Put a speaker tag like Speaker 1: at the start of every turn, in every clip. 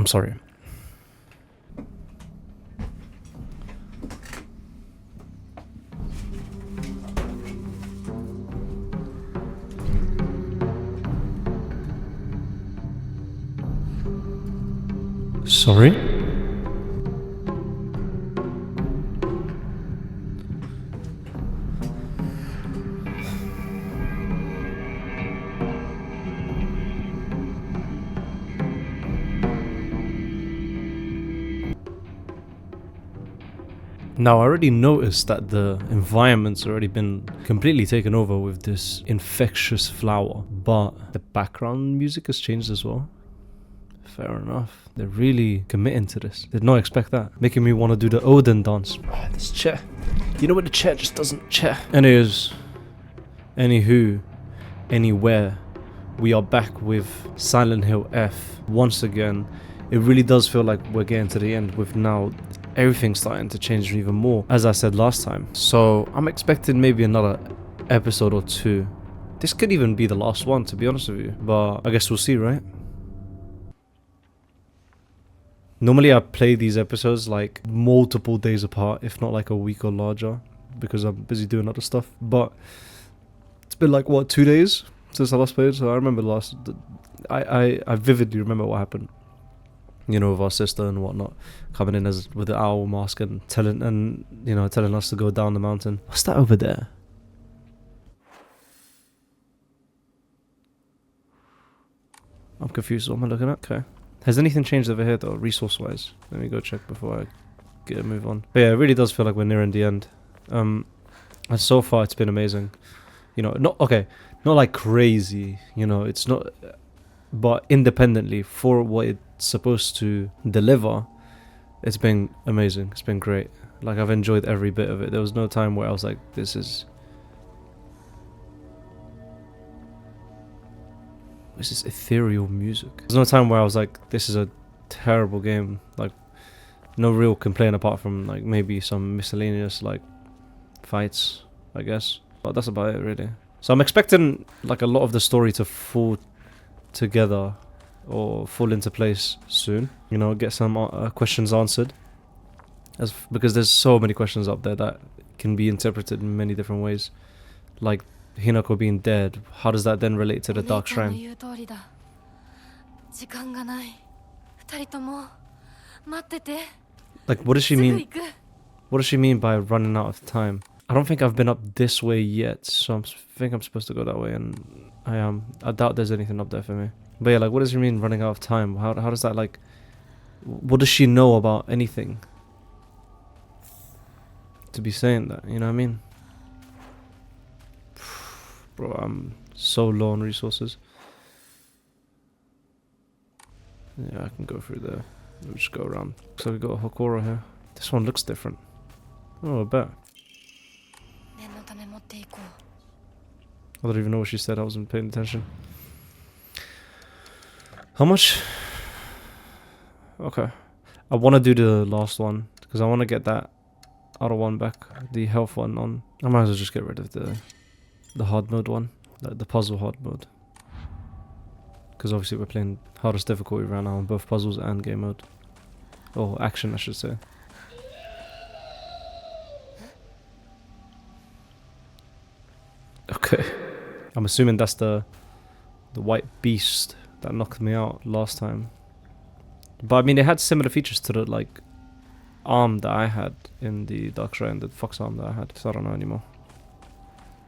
Speaker 1: I'm sorry. Sorry? Now, I already noticed that the environment's already been completely taken over with this infectious flower, but the background music has changed as well. Fair enough. They're really committing to this. Did not expect that. Making me want to do the Odin dance. This chair. You know what, the chair just doesn't chair. Anyways, anywho, anywhere, we are back with Silent Hill F once again. It really does feel like we're getting to the end with now everything starting to change even more, as I said last time. So I'm expecting maybe another episode or two. This could even be the last one, to be honest with you, but I guess we'll see, right? Normally I play these episodes like multiple days apart, if not like a week or larger, because I'm busy doing other stuff. But it's been like, what, 2 days since I last played? So I remember I vividly remember what happened. You know, with our sister and whatnot, coming in as with the owl mask and telling us to go down the mountain. What's that over there? I'm confused. What am I looking at? Okay. Has anything changed over here though, resource-wise? Let me go check before I get a move on. But yeah, it really does feel like we're nearing the end. And so far it's been amazing. You know, not like crazy. You know, it's not, but independently for what it's supposed to deliver, it's been amazing. It's been great. Like, I've enjoyed every bit of it. There was no time where I was like, this is ethereal music. There's no time where I was like, this is a terrible game. Like, no real complaint apart from like maybe some miscellaneous like fights, I guess. But that's about it really. So I'm expecting like a lot of the story to fall together or fall into place soon. You know, get some questions answered. Because there's so many questions up there that can be interpreted in many different ways. Like Hinako being dead, how does that then relate to the Dark Shrine? Like, what does she mean? What does she mean by running out of time? I don't think I've been up this way yet, so I think I'm supposed to go that way, and I am. I doubt there's anything up there for me. But yeah, like, what does she mean running out of time? How does that, like, what does she know about anything to be saying that? You know what I mean? Bro, I'm so low on resources. Yeah, I can go through there. We'll just go around. So we got a Hokora here. This one looks different. Oh, I bet. I don't even know what she said. I wasn't paying attention. How much? Okay. I want to do the last one because I want to get that other one back. The health one on. I might as well just get rid of the hard mode one. Like the puzzle hard mode. Because obviously we're playing hardest difficulty right now on both puzzles and game mode. Or action, I should say. Okay. I'm assuming that's the white beast that knocked me out last time. But I mean, it had similar features to the like arm that I had in the Dark Shrine, the fox arm that I had. So I don't know anymore.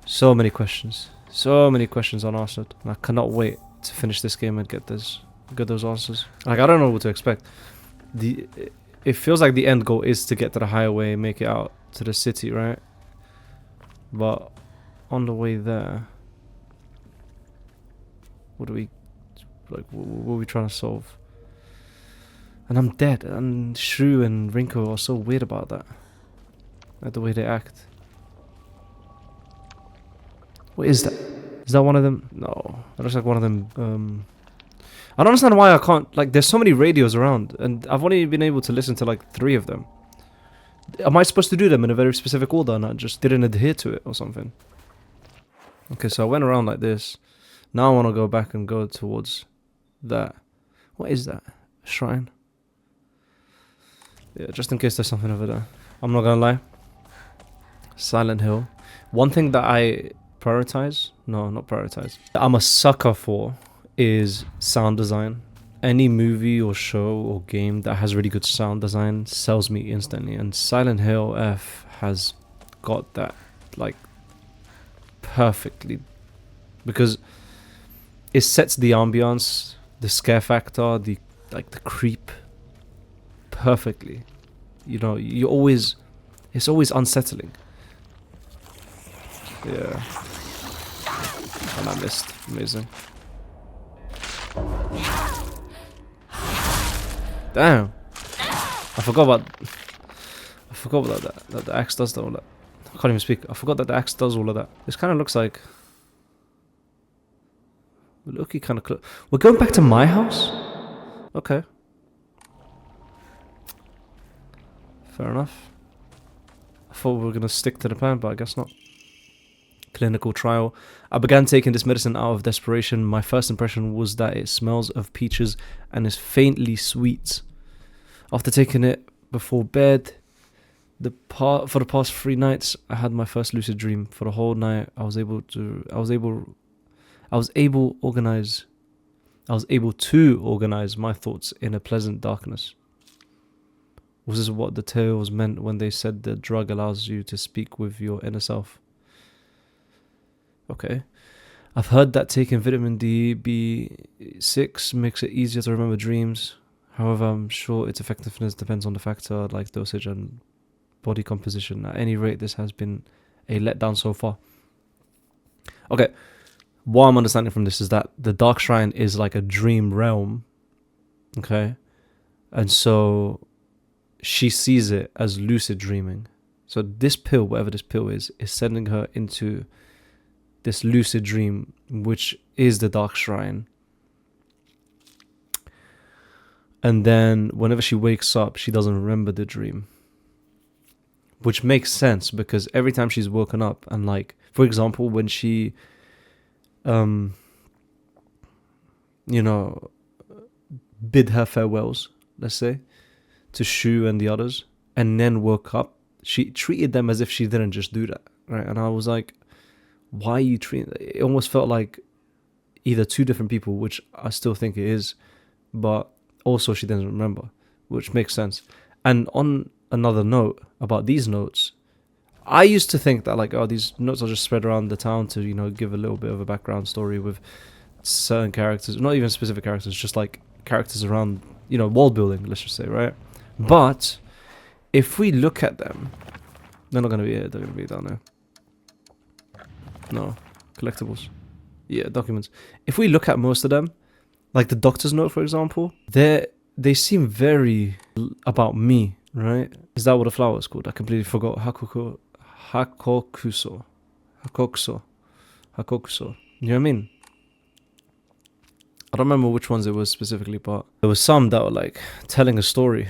Speaker 1: So many questions. So many questions unanswered. And I cannot wait to finish this game and get those answers. Like, I don't know what to expect. It feels like the end goal is to get to the highway, make it out to the city, right? But on the way there, what are we trying to solve? And I'm dead, and Shrew and Rinko are so weird about that. Like the way they act. What is that? Is that one of them? No. That looks like one of them. I don't understand why I can't, like, there's so many radios around, and I've only been able to listen to like 3 of them. Am I supposed to do them in a very specific order and I just didn't adhere to it or something? Okay, so I went around like this. Now I want to go back and go towards that. What is that? A shrine? Yeah, just in case there's something over there. I'm not gonna lie. Silent Hill. One thing that I prioritize, no, not prioritize, I'm a sucker for is sound design. Any movie or show or game that has really good sound design sells me instantly, and Silent Hill F has got that like perfectly, because it sets the ambiance, the scare factor, the creep perfectly. You know, it's always unsettling. Yeah. And I missed. Amazing. Damn. I forgot about that the axe does all that. I can't even speak. I forgot that the axe does all of that. This kind of looks like looky kind of close. We're going back to my house? Okay. Fair enough. I thought we were going to stick to the plan, but I guess not. Clinical trial. I began taking this medicine out of desperation. My first impression was that it smells of peaches and is faintly sweet. After taking it before bed, for the past 3 nights, I had my first lucid dream. For the whole night, I was able to organize my thoughts in a pleasant darkness. Was this what the tales meant when they said the drug allows you to speak with your inner self? Okay. I've heard that taking vitamin D, B6 makes it easier to remember dreams. However, I'm sure its effectiveness depends on the factor like dosage and body composition. At any rate, this has been a letdown so far. Okay. What I'm understanding from this is that the Dark Shrine is like a dream realm. Okay. And so she sees it as lucid dreaming. So this pill, whatever this pill is sending her into this lucid dream, which is the Dark Shrine. And then whenever she wakes up, she doesn't remember the dream. Which makes sense, because every time she's woken up and, like, for example, when she bid her farewells, let's say, to Shu and the others, and then woke up, she treated them as if she didn't just do that, right? And I was like, why are you treating... It almost felt like either 2 different people, which I still think it is, but also she doesn't remember, which makes sense. And on another note about these notes, I used to think that, like, oh, these notes are just spread around the town to, give a little bit of a background story with certain characters, not even specific characters, just like characters around, world building, let's just say, right? But if we look at them, they're not going to be here, they're going to be down there. No, collectibles. Yeah, documents. If we look at most of them, like the doctor's note, for example, they seem very about me, right? Is that what the flower is called? I completely forgot. Hakokuso. You know what I mean? I don't remember which ones it was specifically, but there was some that were like telling a story,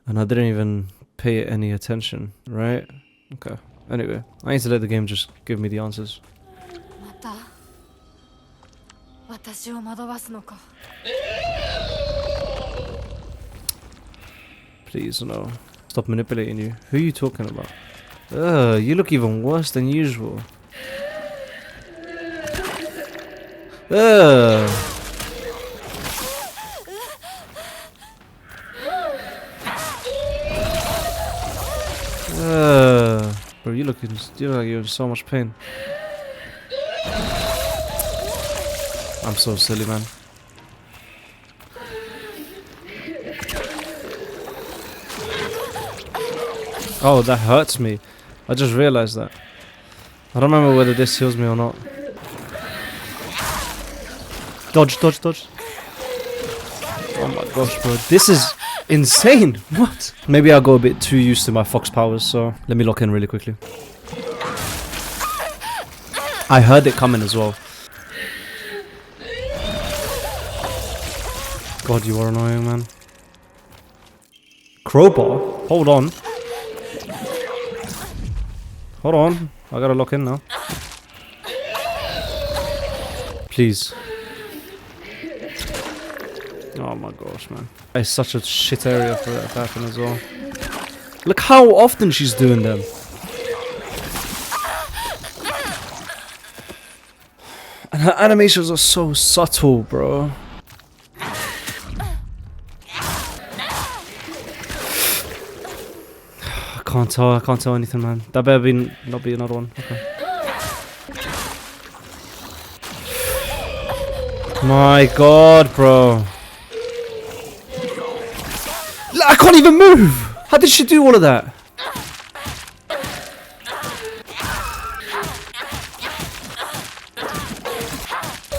Speaker 1: and I didn't even pay it any attention, right? Okay. Anyway, I need to let the game just give me the answers. Please, no. Stop manipulating you. Who are you talking about? You look even worse than usual. Bro, you look like you're in so much pain. I'm so silly, man. Oh, that hurts me. I just realized that. I don't remember whether this heals me or not. Dodge, dodge, dodge. Oh my gosh, bro. This is insane. What? Maybe I'll go a bit too used to my fox powers, so let me lock in really quickly. I heard it coming as well. God, you are annoying, man. Crowbar? Hold on. Hold on. I gotta lock in now. Please. Oh my gosh, man. It's such a shit area for that to happen as well. how often she's doing them. And her animations are so subtle, bro. I can't tell anything, man. That better be not be another one. Okay. My god, bro. I can't even move! How did she do all of that?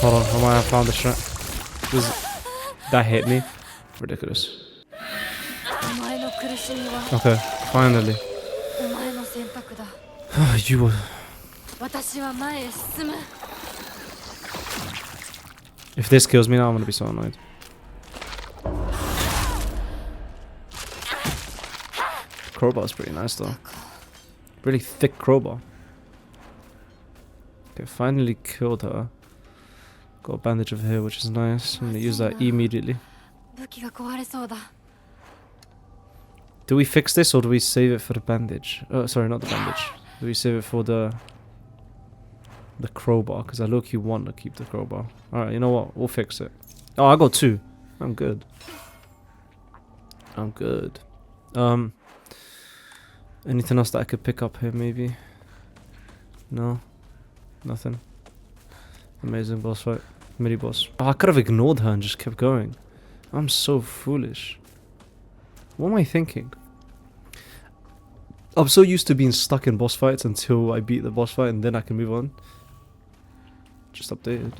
Speaker 1: Hold on, I might have found the shot. That hit me. Ridiculous. Okay, finally. You were... If this kills me now, I'm gonna be so annoyed. Crowbar's pretty nice though. Really thick crowbar. Okay, finally killed her. Got a bandage over here, which is nice. I'm gonna use that immediately. Do we fix this or do we save it for the bandage? Oh, sorry, not the bandage. Do we save it for the crowbar? Because I low-key want to keep the crowbar. Alright, you know what? We'll fix it. Oh, I got 2. I'm good. I'm good. Anything else that I could pick up here, maybe? No? Nothing? Amazing boss fight. Mini-boss. Oh, I could have ignored her and just kept going. I'm so foolish. What am I thinking? I'm so used to being stuck in boss fights until I beat the boss fight and then I can move on. Just updated.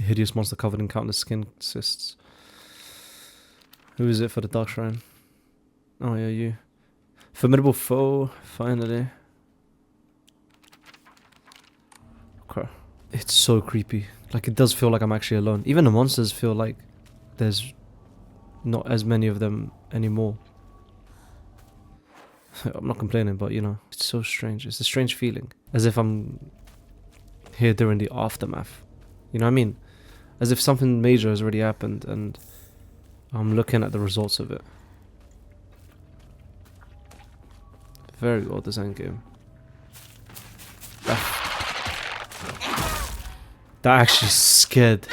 Speaker 1: A hideous monster covered in countless skin cysts. Who is it for the Dark Shrine? Oh yeah, you. Formidable foe, finally. Okay. It's so creepy. Like, it does feel like I'm actually alone. Even the monsters feel like there's not as many of them anymore. I'm not complaining, but you know, it's so strange. It's a strange feeling. As if I'm here during the aftermath. You know what I mean? As if something major has already happened and I'm looking at the results of it. Very well designed game. That actually scared.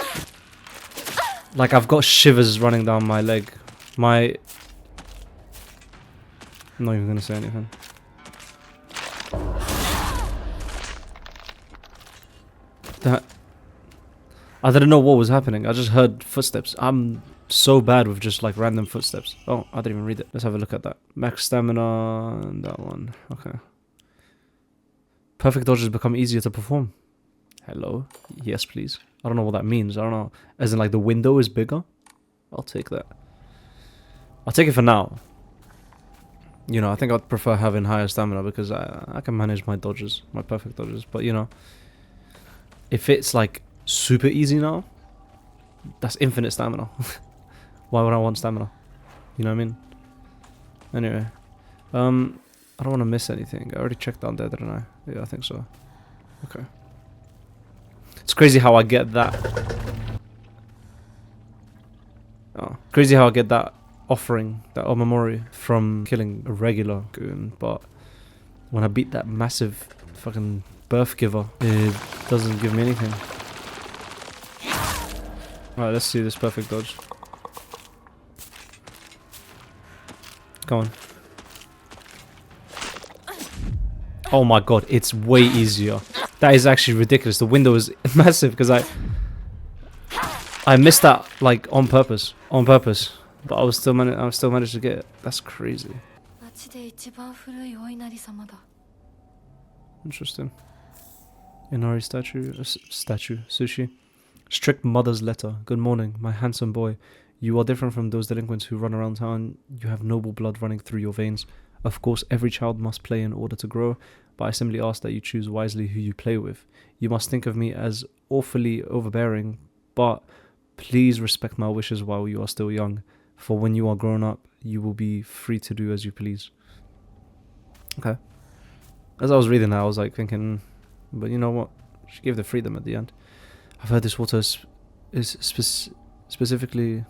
Speaker 1: Like, I've got shivers running down my leg. I'm not even gonna say anything. I didn't know what was happening. I just heard footsteps. I'm so bad with just like random footsteps. Oh, I didn't even read it. Let's have a look at that. Max stamina and that one. Okay. Perfect dodges become easier to perform. Hello? Yes, please. I don't know what that means. I don't know. As in like the window is bigger? I'll take that. I'll take it for now. You know, I think I'd prefer having higher stamina because I can manage my dodges, my perfect dodges. But you know, if it's like super easy now, that's infinite stamina. Why would I want stamina? You know what I mean? Anyway, I don't want to miss anything. I already checked down there, didn't I? Yeah, I think so. Okay. It's crazy how I get that. Oh, crazy how I get that offering, that Omamori, from killing a regular goon, but when I beat that massive fucking birth giver, it doesn't give me anything. Alright, let's see this perfect dodge. Come on. Oh my god, it's way easier. That is actually ridiculous. The window is massive because I missed that like on purpose. But I still managed to get it. That's crazy. Interesting. Inari statue, sushi. Strict mother's letter. Good morning, my handsome boy. You are different from those delinquents who run around town. You have noble blood running through your veins. Of course, every child must play in order to grow, but I simply ask that you choose wisely who you play with. You must think of me as awfully overbearing, but please respect my wishes while you are still young, for when you are grown up, you will be free to do as you please. Okay. As I was reading that, I was like thinking, but you know what? She gave the freedom at the end. I've heard this water is specifically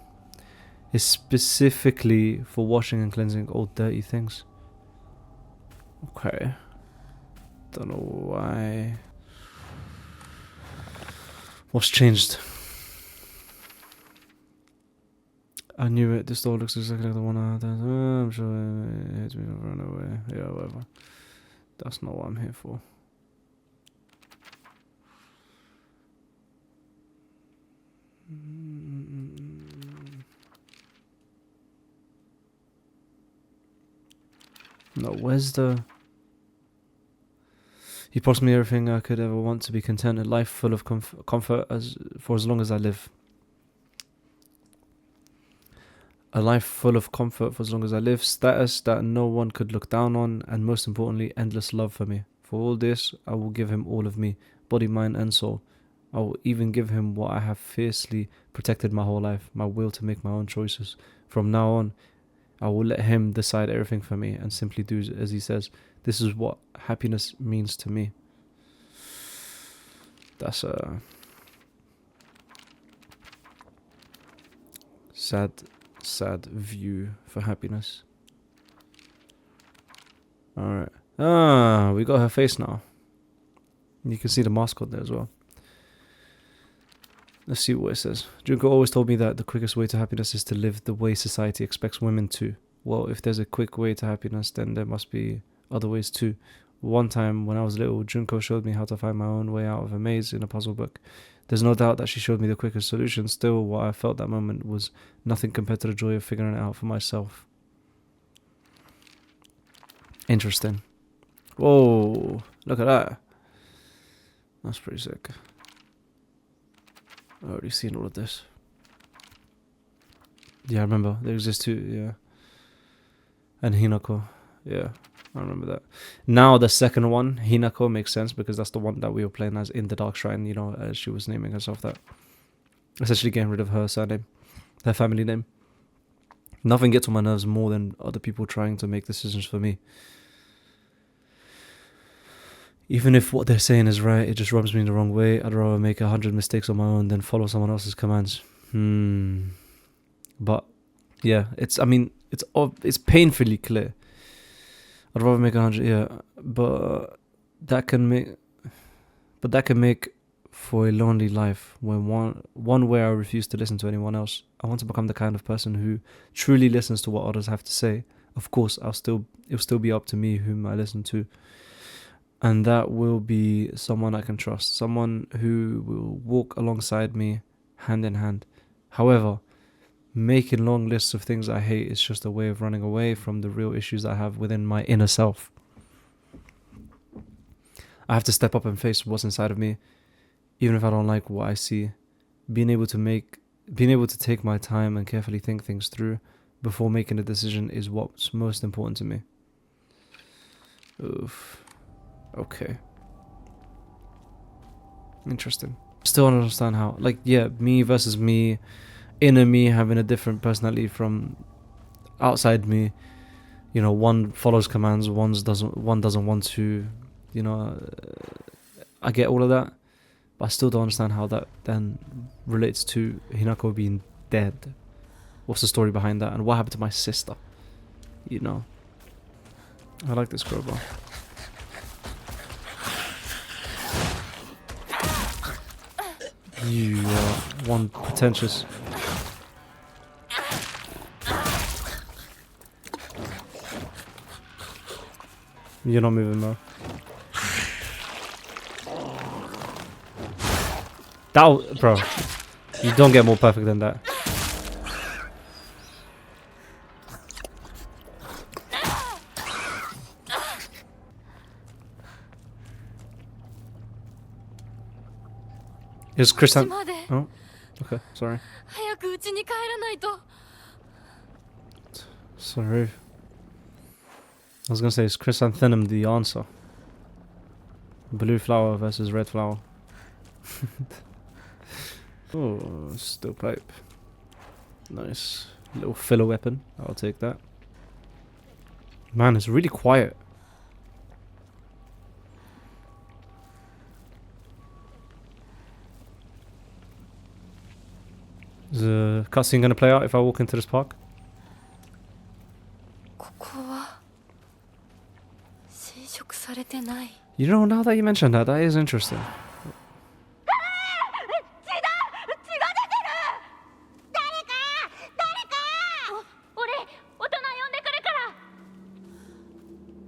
Speaker 1: is specifically for washing and cleansing all dirty things. Okay. Don't know why. What's changed? I knew it. This door looks exactly like the one I had. I'm sure it hits me over and over. Yeah, whatever. That's not what I'm here for. No, where's the... He promised me everything I could ever want to be content, a life full of comfort for as long as I live. A life full of comfort for as long as I live, status that no one could look down on, and most importantly, endless love for me. For all this, I will give him all of me, body, mind, and soul. I will even give him what I have fiercely protected my whole life, my will to make my own choices. From now on, I will let him decide everything for me and simply do as he says. This is what happiness means to me. That's a sad view for happiness. Alright. Ah, we got her face now. You can see the mascot there as well. Let's see what it says. Junko always told me that the quickest way to happiness is to live the way society expects women to. Well, if there's a quick way to happiness, then there must be other ways too. One time when I was little, Junko showed me how to find my own way out of a maze in a puzzle book. There's no doubt that she showed me the quickest solution. Still, what I felt that moment was nothing compared to the joy of figuring it out for myself. Interesting. Whoa, look at that. That's pretty sick. I've already seen all of this. Yeah, I remember. There exist two, yeah. And Hinako. Yeah, I remember that. Now the second one, Hinako, makes sense because that's the one that we were playing as in the Dark Shrine, you know, as she was naming herself that. Essentially getting rid of her surname. Her family name. Nothing gets on my nerves more than other people trying to make decisions for me. Even if what they're saying is right, it just rubs me the wrong way. I'd rather make 100 mistakes on my own than follow someone else's commands. But yeah, it's painfully clear. I'd rather make 100, yeah, but that can make for a lonely life when one where I refuse to listen to anyone else. I want to become the kind of person who truly listens to what others have to say. Of course, it'll still be up to me whom I listen to. And that will be someone I can trust, someone who will walk alongside me hand in hand. However, making long lists of things I hate is just a way of running away from the real issues I have within my inner self. I have to step up and face what's inside of me, even if I don't like what I see. Being able to take my time and carefully think things through before making a decision is what's most important to me. Oof. Okay. Interesting. Still don't understand how. Like, yeah, me versus me, inner me having a different personality from outside me. You know, one follows commands, one doesn't want to. You know, I get all of that, but I still don't understand how that then relates to Hinako being dead. What's the story behind that, and what happened to my sister? You know. I like this crowbar. You are one pretentious. You're not moving, though. Bro, you don't get more perfect than that. Is Chris? Oh, okay. Sorry. Sorry. I was gonna say, is chrysanthemum the answer? Blue flower versus red flower. Oh, steel pipe. Nice. Little filler weapon. I'll take that. Man, it's really quiet. Is a cutscene gonna play out if I walk into this park?
Speaker 2: ここは侵食されてない。
Speaker 1: You know, now that you mentioned that, that is interesting.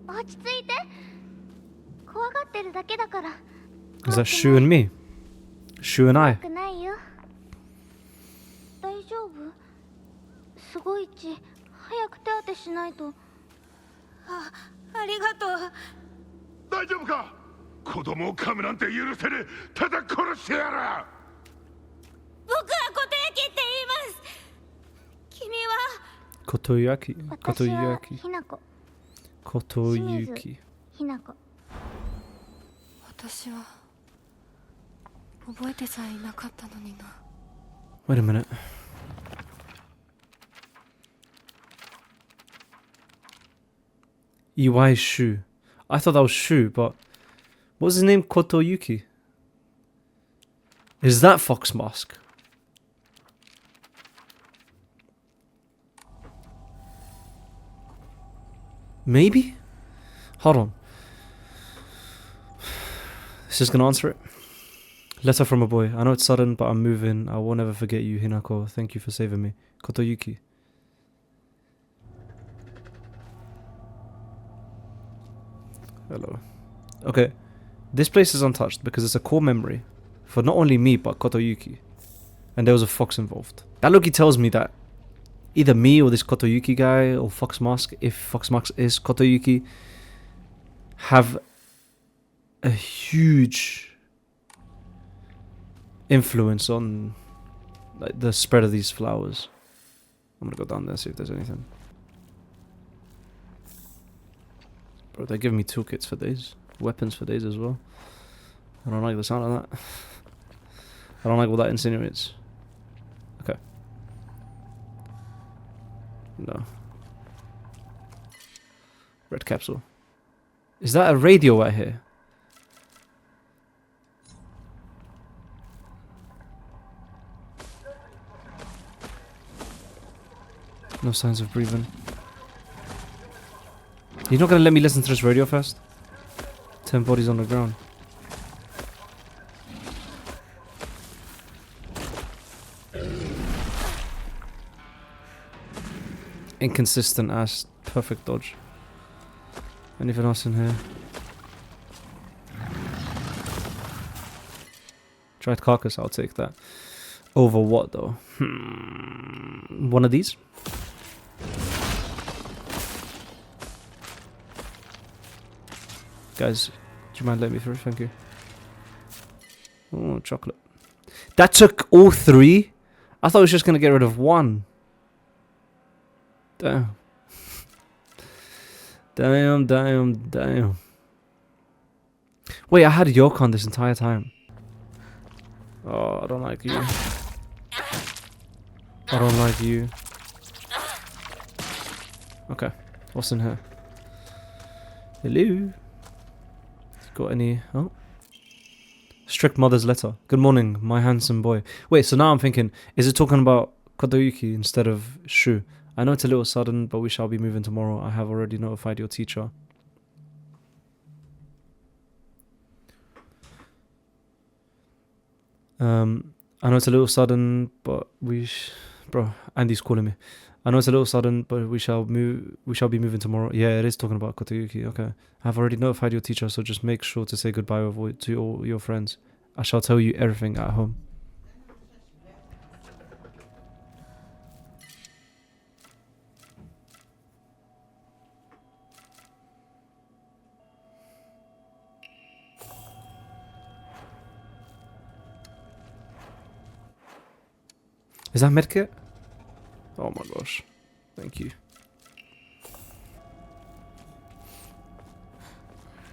Speaker 2: 落ち着いて。怖がってるだけだから。
Speaker 1: Is that Shu and me? Shu and I.
Speaker 2: 怖くないよ。大丈夫？すごい血。早く手当てしないと。ありがとう。
Speaker 3: 大丈夫か？子供を噛むなんて許せねえ。ただ殺してやら。
Speaker 2: 僕は琴焼って言います。君は？
Speaker 1: Kotoyaki.
Speaker 2: 私は
Speaker 1: Kotoyaki.
Speaker 2: ひなこ。
Speaker 1: Kotoyuki.
Speaker 2: ひなこ。私は覚えてさえいなかったのにな。
Speaker 1: Wait a minute. Iwai Shu. I thought that was Shu, but what was his name? Kotoyuki. Is that Fox Mask? Maybe? Hold on. This is gonna answer it. Letter from a boy. I know it's sudden, but I'm moving. I won't ever forget you, Hinako. Thank you for saving me. Kotoyuki. Hello. Okay. This place is untouched because it's a core memory for not only me, but Kotoyuki. And there was a fox involved. That Loki tells me that either me or this Kotoyuki guy or Fox Mask, if Fox Mask is Kotoyuki, have a huge influence on like the spread of these flowers. I'm gonna go down there and see if there's anything. Bro, they're giving me toolkits for days, weapons for days as well. I don't like the sound of that. I don't like what that insinuates. Okay. No. Red capsule. Is that a radio right here? No signs of breathing. You're not gonna let me listen to this radio first? 10 bodies on the ground. Inconsistent ass perfect dodge. Anything else in here? Dried carcass, I'll take that. Over what though? One of these? Guys, do you mind letting me through? Thank you. Oh, chocolate. That took all three? I thought I was just going to get rid of one. Damn. Damn. Wait, I had Yokon this entire time. Oh, I don't like you. I don't like you. Okay, what's in here? Hello? Got any... Oh. Strict mother's letter. Good morning, my handsome boy. Wait, so now I'm thinking, is it talking about Kotoyuki instead of Shu? I know it's a little sudden, but we shall be moving tomorrow. I have already notified your teacher. I know it's a little sudden, but bro, Andy's calling me. I know it's a little sudden, but we shall be moving tomorrow. Yeah, it is talking about Kotoyuki. Okay. I've already notified your teacher, so just make sure to say goodbye to all your friends. I shall tell you everything at home. Is that medkit? Oh my gosh. Thank you.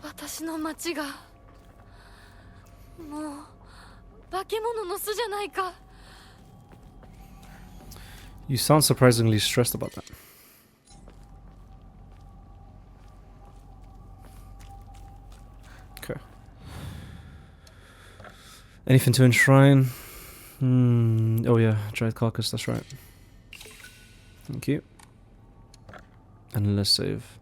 Speaker 2: 私の町がもう化け物の巣じゃないか。
Speaker 1: You sound surprisingly stressed about that. Okay. Anything to enshrine? Oh yeah, dried carcass, that's right. Thank you. And let's save.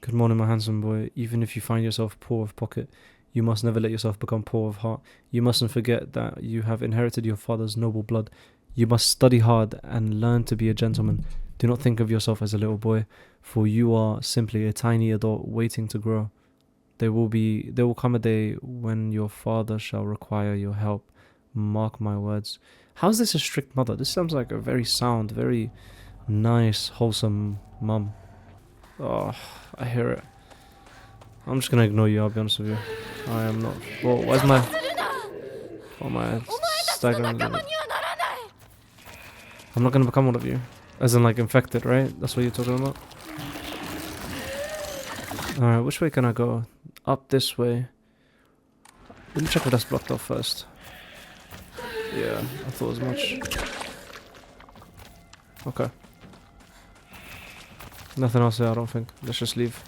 Speaker 1: Good morning, my handsome boy. Even if you find yourself poor of pocket, you must never let yourself become poor of heart. You mustn't forget that you have inherited your father's noble blood. You must study hard and learn to be a gentleman. Do not think of yourself as a little boy, for you are simply a tiny adult waiting to grow. There will come a day when your father shall require your help. Mark my words. How's this a strict mother? This sounds like a very sound, very nice, wholesome mum. Oh, I hear it. I'm just gonna ignore you, I'll be honest with you. I am not. Whoa, where's my. Oh, my staggering. I'm not gonna become one of you. As in, like, infected, right? That's what you're talking about? Alright, which way can I go? Up this way. Let me check if that's blocked off first. Yeah, I thought as much. Okay. Nothing else here, I don't think. Let's just leave.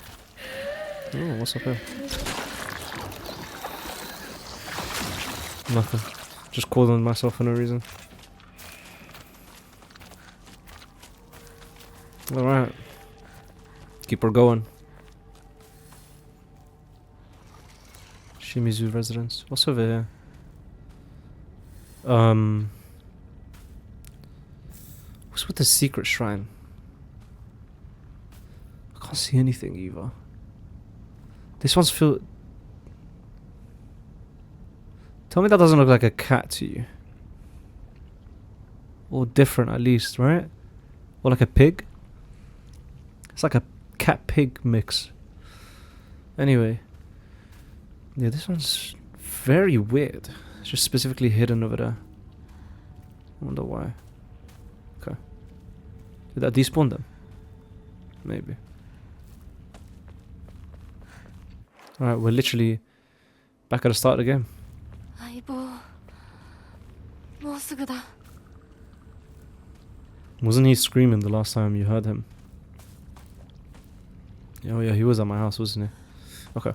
Speaker 1: Oh, what's up here? Nothing. Just calling myself for no reason. Alright. Keep her going. Shimizu residence. What's over here? What's with the secret shrine? I can't see anything either. This one's filled. Tell me that doesn't look like a cat to you. Or different at least, right? Or like a pig? It's like a cat-pig mix. Anyway. Yeah, this one's very weird. It's just specifically hidden over there. I wonder why. Okay. Did that despawn them? Maybe. Alright, we're literally back at the start of the game. Wasn't he screaming the last time you heard him? Oh yeah, he was at my house, wasn't he? Okay.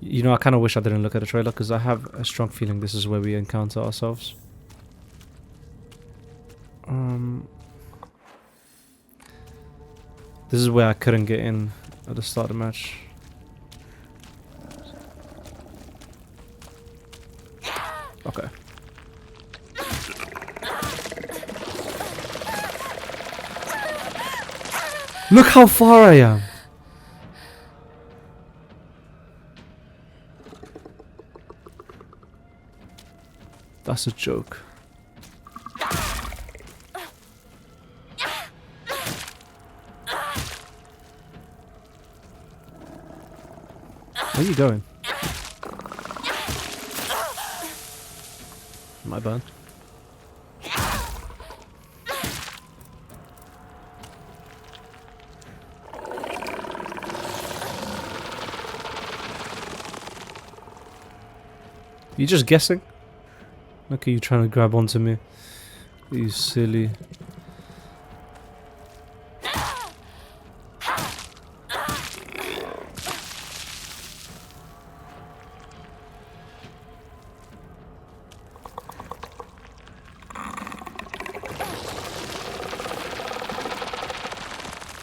Speaker 1: You know, I kind of wish I didn't look at the trailer because I have a strong feeling this is where we encounter ourselves. This is where I couldn't get in at the start of the match. Okay. Look how far I am! That's a joke. Where are you going? My bad. You just guessing? Look at you trying to grab onto me. You silly.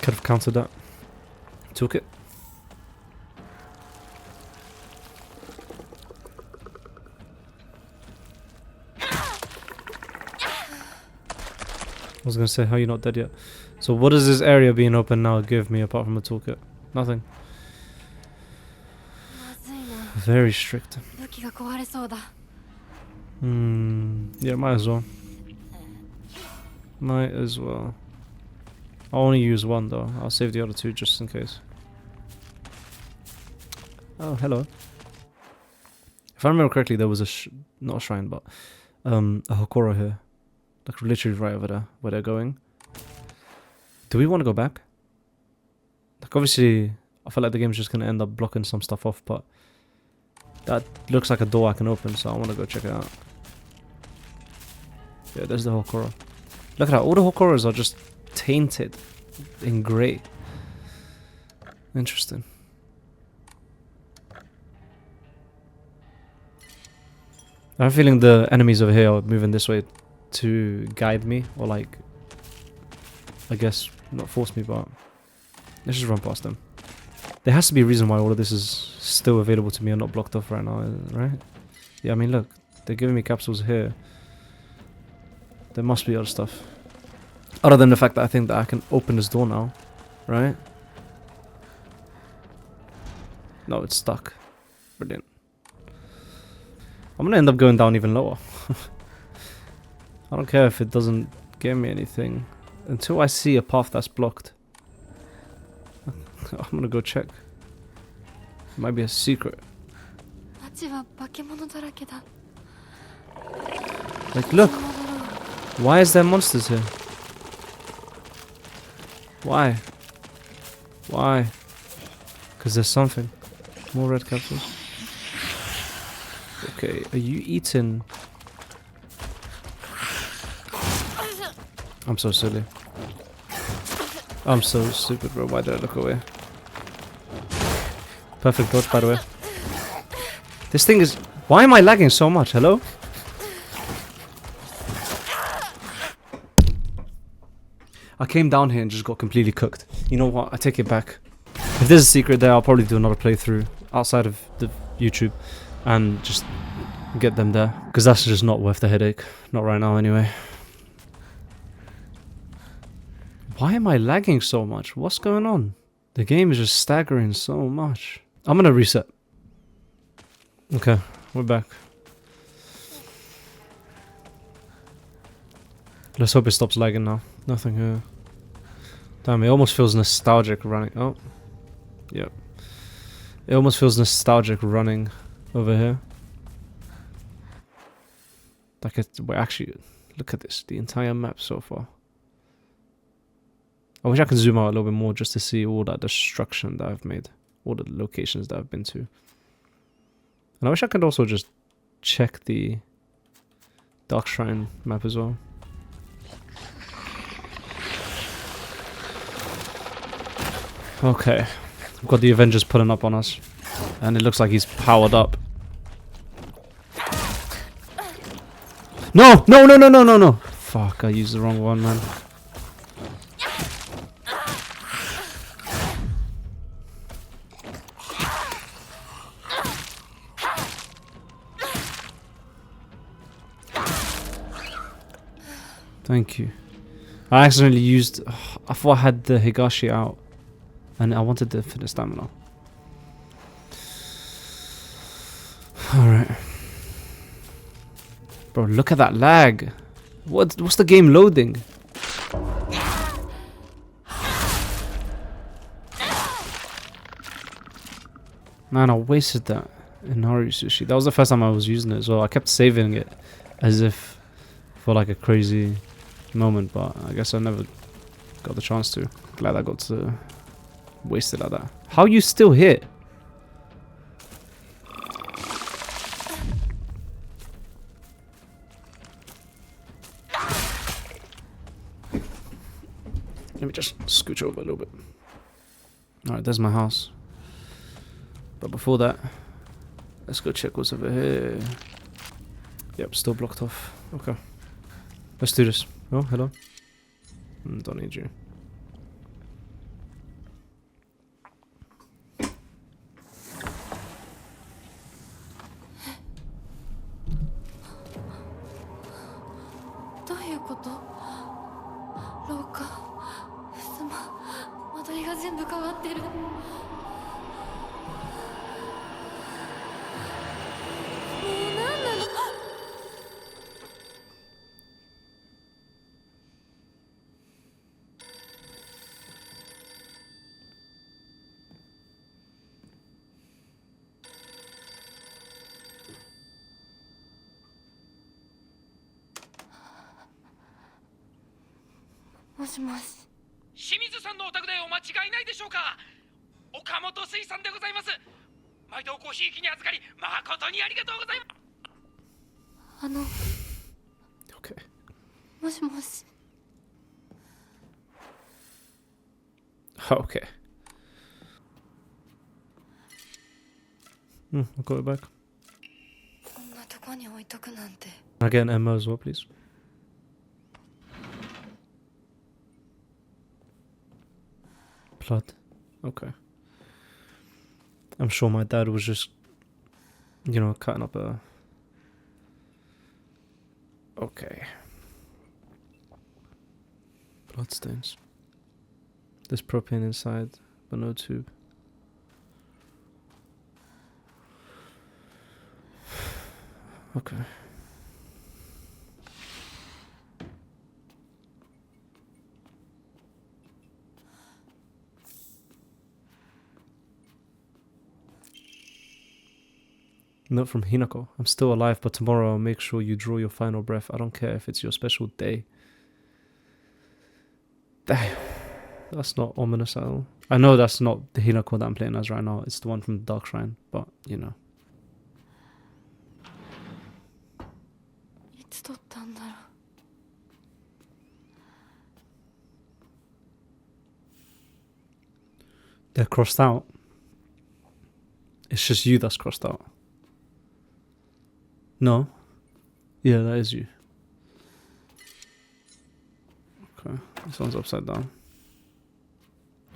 Speaker 1: Could have countered that. Took it. I was gonna say, how are you not dead yet? So what does this area being open now give me apart from a toolkit? Nothing. Very strict. Yeah, might as well. Might as well. I'll only use one though. I'll save the other two just in case. Oh, hello. If I remember correctly, there was a not a shrine, but a Hokoro here. Like literally right over there, where they're going. Do we want to go back? Like obviously, I feel like the game's just going to end up blocking some stuff off, but that looks like a door I can open, so I want to go check it out. Yeah, there's the Hokoro. Look at that. All the Hokoras are just tainted in grey. Interesting. I have a feeling the enemies over here are moving this way to guide me, or like, I guess, not force me, but let's just run past them. There has to be a reason why all of this is still available to me and not blocked off right now, right? Yeah, I mean, look, they're giving me capsules here. There must be other stuff. Other than the fact that I think that I can open this door now, right? No, it's stuck. Brilliant. I'm gonna end up going down even lower. I don't care if it doesn't give me anything. Until I see a path that's blocked. I'm gonna go check. It might be a secret. Like, look! Why is there monsters here? Why? Why? Because there's something. More red capsules. Okay, are you eating? I'm so silly. I'm so stupid, bro. Why did I look away? Perfect dodge, by the way. This thing is... Why am I lagging so much? Hello? I came down here and just got completely cooked. You know what? I take it back. If there's a secret there, I'll probably do another playthrough outside of the YouTube and just get them there. Because that's just not worth the headache. Not right now, anyway. Why am I lagging so much? What's going on? The game is just staggering so much. I'm gonna reset. Okay, we're back. Let's hope it stops lagging now. Nothing here. Damn, it almost feels nostalgic running. Oh. Yep. It almost feels nostalgic running over here. Like it's... Wait, actually, look at this. The entire map so far. I wish I could zoom out a little bit more just to see all that destruction that I've made. All the locations that I've been to. And I wish I could also just check the Dark Shrine map as well. Okay. We've got the Avengers pulling up on us. And it looks like he's powered up. No! No, no, no, no, no, no! Fuck, I used the wrong one, man. Thank you. I accidentally used... I thought I had the Higashi out. And I wanted the infinite stamina. Alright. Bro, look at that lag. What's the game loading? Man, I wasted that in Haru Sushi. That was the first time I was using it as well. I kept saving it as if for like a crazy moment, but I guess I never got the chance to. Glad I got to waste it like that. How are you still here? Let me just scooch over a little bit. Alright, there's my house. But before that, let's go check what's over here. Yep, still blocked off. Okay. Let's do this. Oh, hello. Don't need you.
Speaker 2: Moshi.
Speaker 4: 清水さんのお宅でお間違いないでしょうか。岡本水産でございます。毎度ごひいきに預かり誠にありがとうございます。
Speaker 2: Okay. もしもし。
Speaker 1: Okay. I'll go back.
Speaker 5: こんなとこに置いとくなんて。
Speaker 1: Again, Emma as well, please. Blood. Okay. I'm sure my dad was just, you know, cutting up a... Okay. Bloodstains. There's propane inside, but no tube. Okay. Note from Hinako. I'm still alive, but tomorrow I'll make sure you draw your final breath. I don't care if it's your special day. Damn. That's not ominous at all. I know that's not the Hinako that I'm playing as right now. It's the one from Dark Shrine, but, you know.
Speaker 5: いつ撮ったんだろう。
Speaker 1: They're crossed out. It's just you that's crossed out. No. Yeah, that is you. Okay. This one's upside down.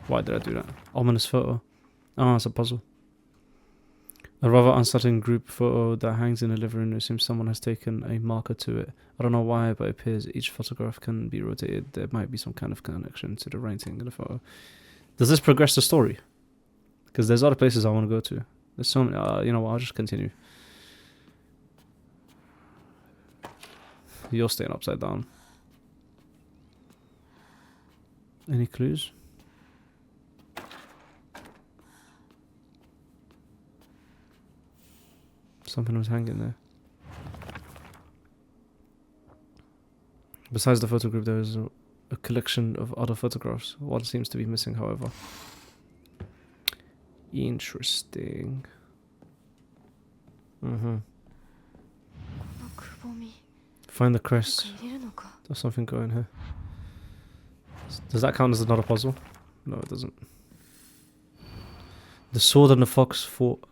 Speaker 1: Why did I do that? Ominous photo. Oh, it's a puzzle. A rather unsettling group photo that hangs in a living room. It seems someone has taken a marker to it. I don't know why, but it appears each photograph can be rotated. There might be some kind of connection to the writing in the photo. Does this progress the story? Because there's other places I want to go to. There's so many. You know what? I'll just continue. You're staying upside down. Any clues? Something was hanging there. Besides the photo group, there is a collection of other photographs. One seems to be missing, however. Interesting.
Speaker 5: このくぼみ。
Speaker 1: Find the
Speaker 5: なんか
Speaker 1: crest.
Speaker 5: 入れるのか。
Speaker 1: There's something going here. Does that count as another puzzle? No, it doesn't. The sword and the fox fought,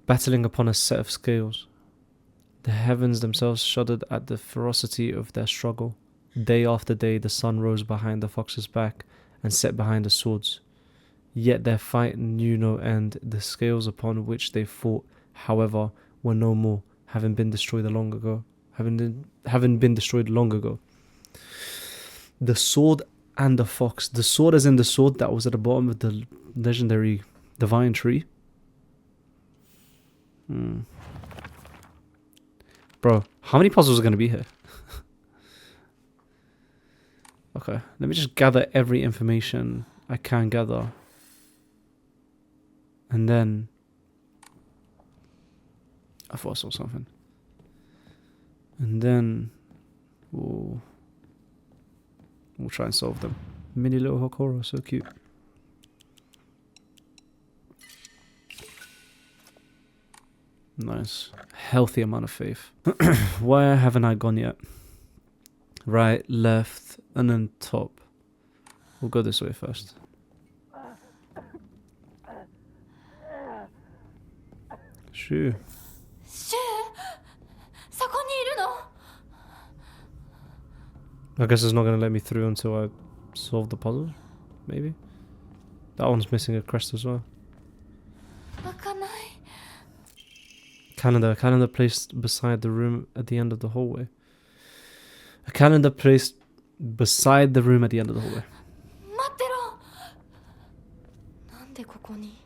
Speaker 1: battling upon a set of scales. The heavens themselves shuddered at the ferocity of their struggle. Day after day, the sun rose behind the fox's back and set behind the swords. Yet their fight knew no end. The scales upon which they fought, however, were no more, having been destroyed long ago. Having been destroyed long ago. The sword and the fox. The sword as in the sword that was at the bottom of the legendary divine tree. Bro, how many puzzles are going to be here? Okay, let me just gather every information I can gather. And then... I thought I saw something. And then... We'll try and solve them. Mini little Hokoro, so cute. Nice. Healthy amount of faith. Where haven't I gone yet? Right, left, and then top. We'll go this way first. Shoo.
Speaker 5: シュウ、そこにいるの。
Speaker 1: I guess it's not going to let me through until I solve the puzzle. Maybe. That one's missing a crest as well.
Speaker 5: 開かない。
Speaker 1: Calendar. A calendar placed beside the room at the end of the hallway. A calendar placed beside the room at the end of the hallway.
Speaker 5: 待ってろ。なんでここに。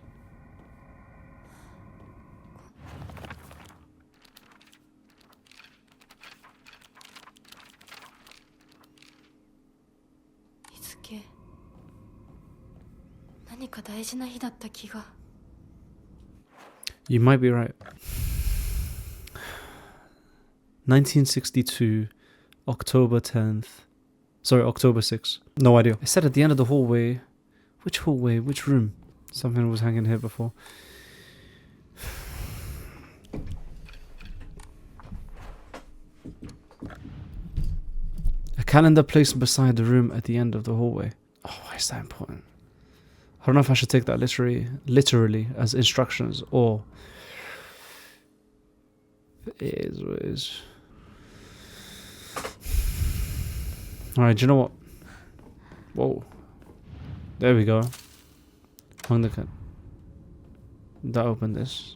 Speaker 5: 日付。何か大事な日だった気が。
Speaker 1: You might be right. 1962, October 10th. Sorry, October 6th. No idea. I said at the end of the hallway. Which hallway? Which room? Something was hanging here before. A calendar placed beside the room at the end of the hallway. Oh, I is that important? I don't know if I should take that literally as instructions, or it is what it is. Alright, do you know what? Whoa. There we go. Hung the cut. That opened this.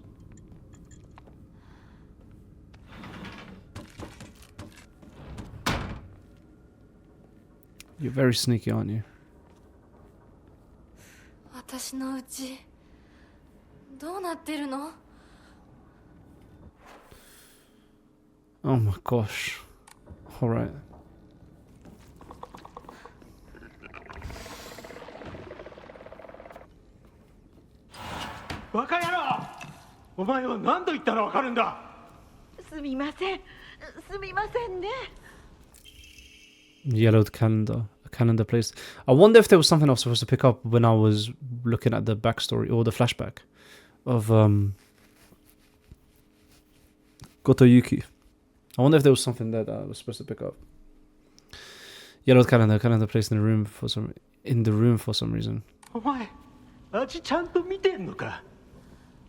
Speaker 1: You're very sneaky, aren't you?
Speaker 5: 私のうちどうなってるの？
Speaker 1: Oh my gosh. Alright.
Speaker 6: バカ野郎！お前は何度言ったらわかるんだ！
Speaker 7: すみません。すみませんね。
Speaker 1: Yellowed calendar. A calendar placed. I wonder if there was something I was supposed to pick up when I was looking at the backstory or the flashback of Gotoyuki. I wonder if there was something there that I was supposed to pick up. Yellowed calendar. Calendar placed in the room for some reason.
Speaker 6: お前、味ちゃんと見てんのか？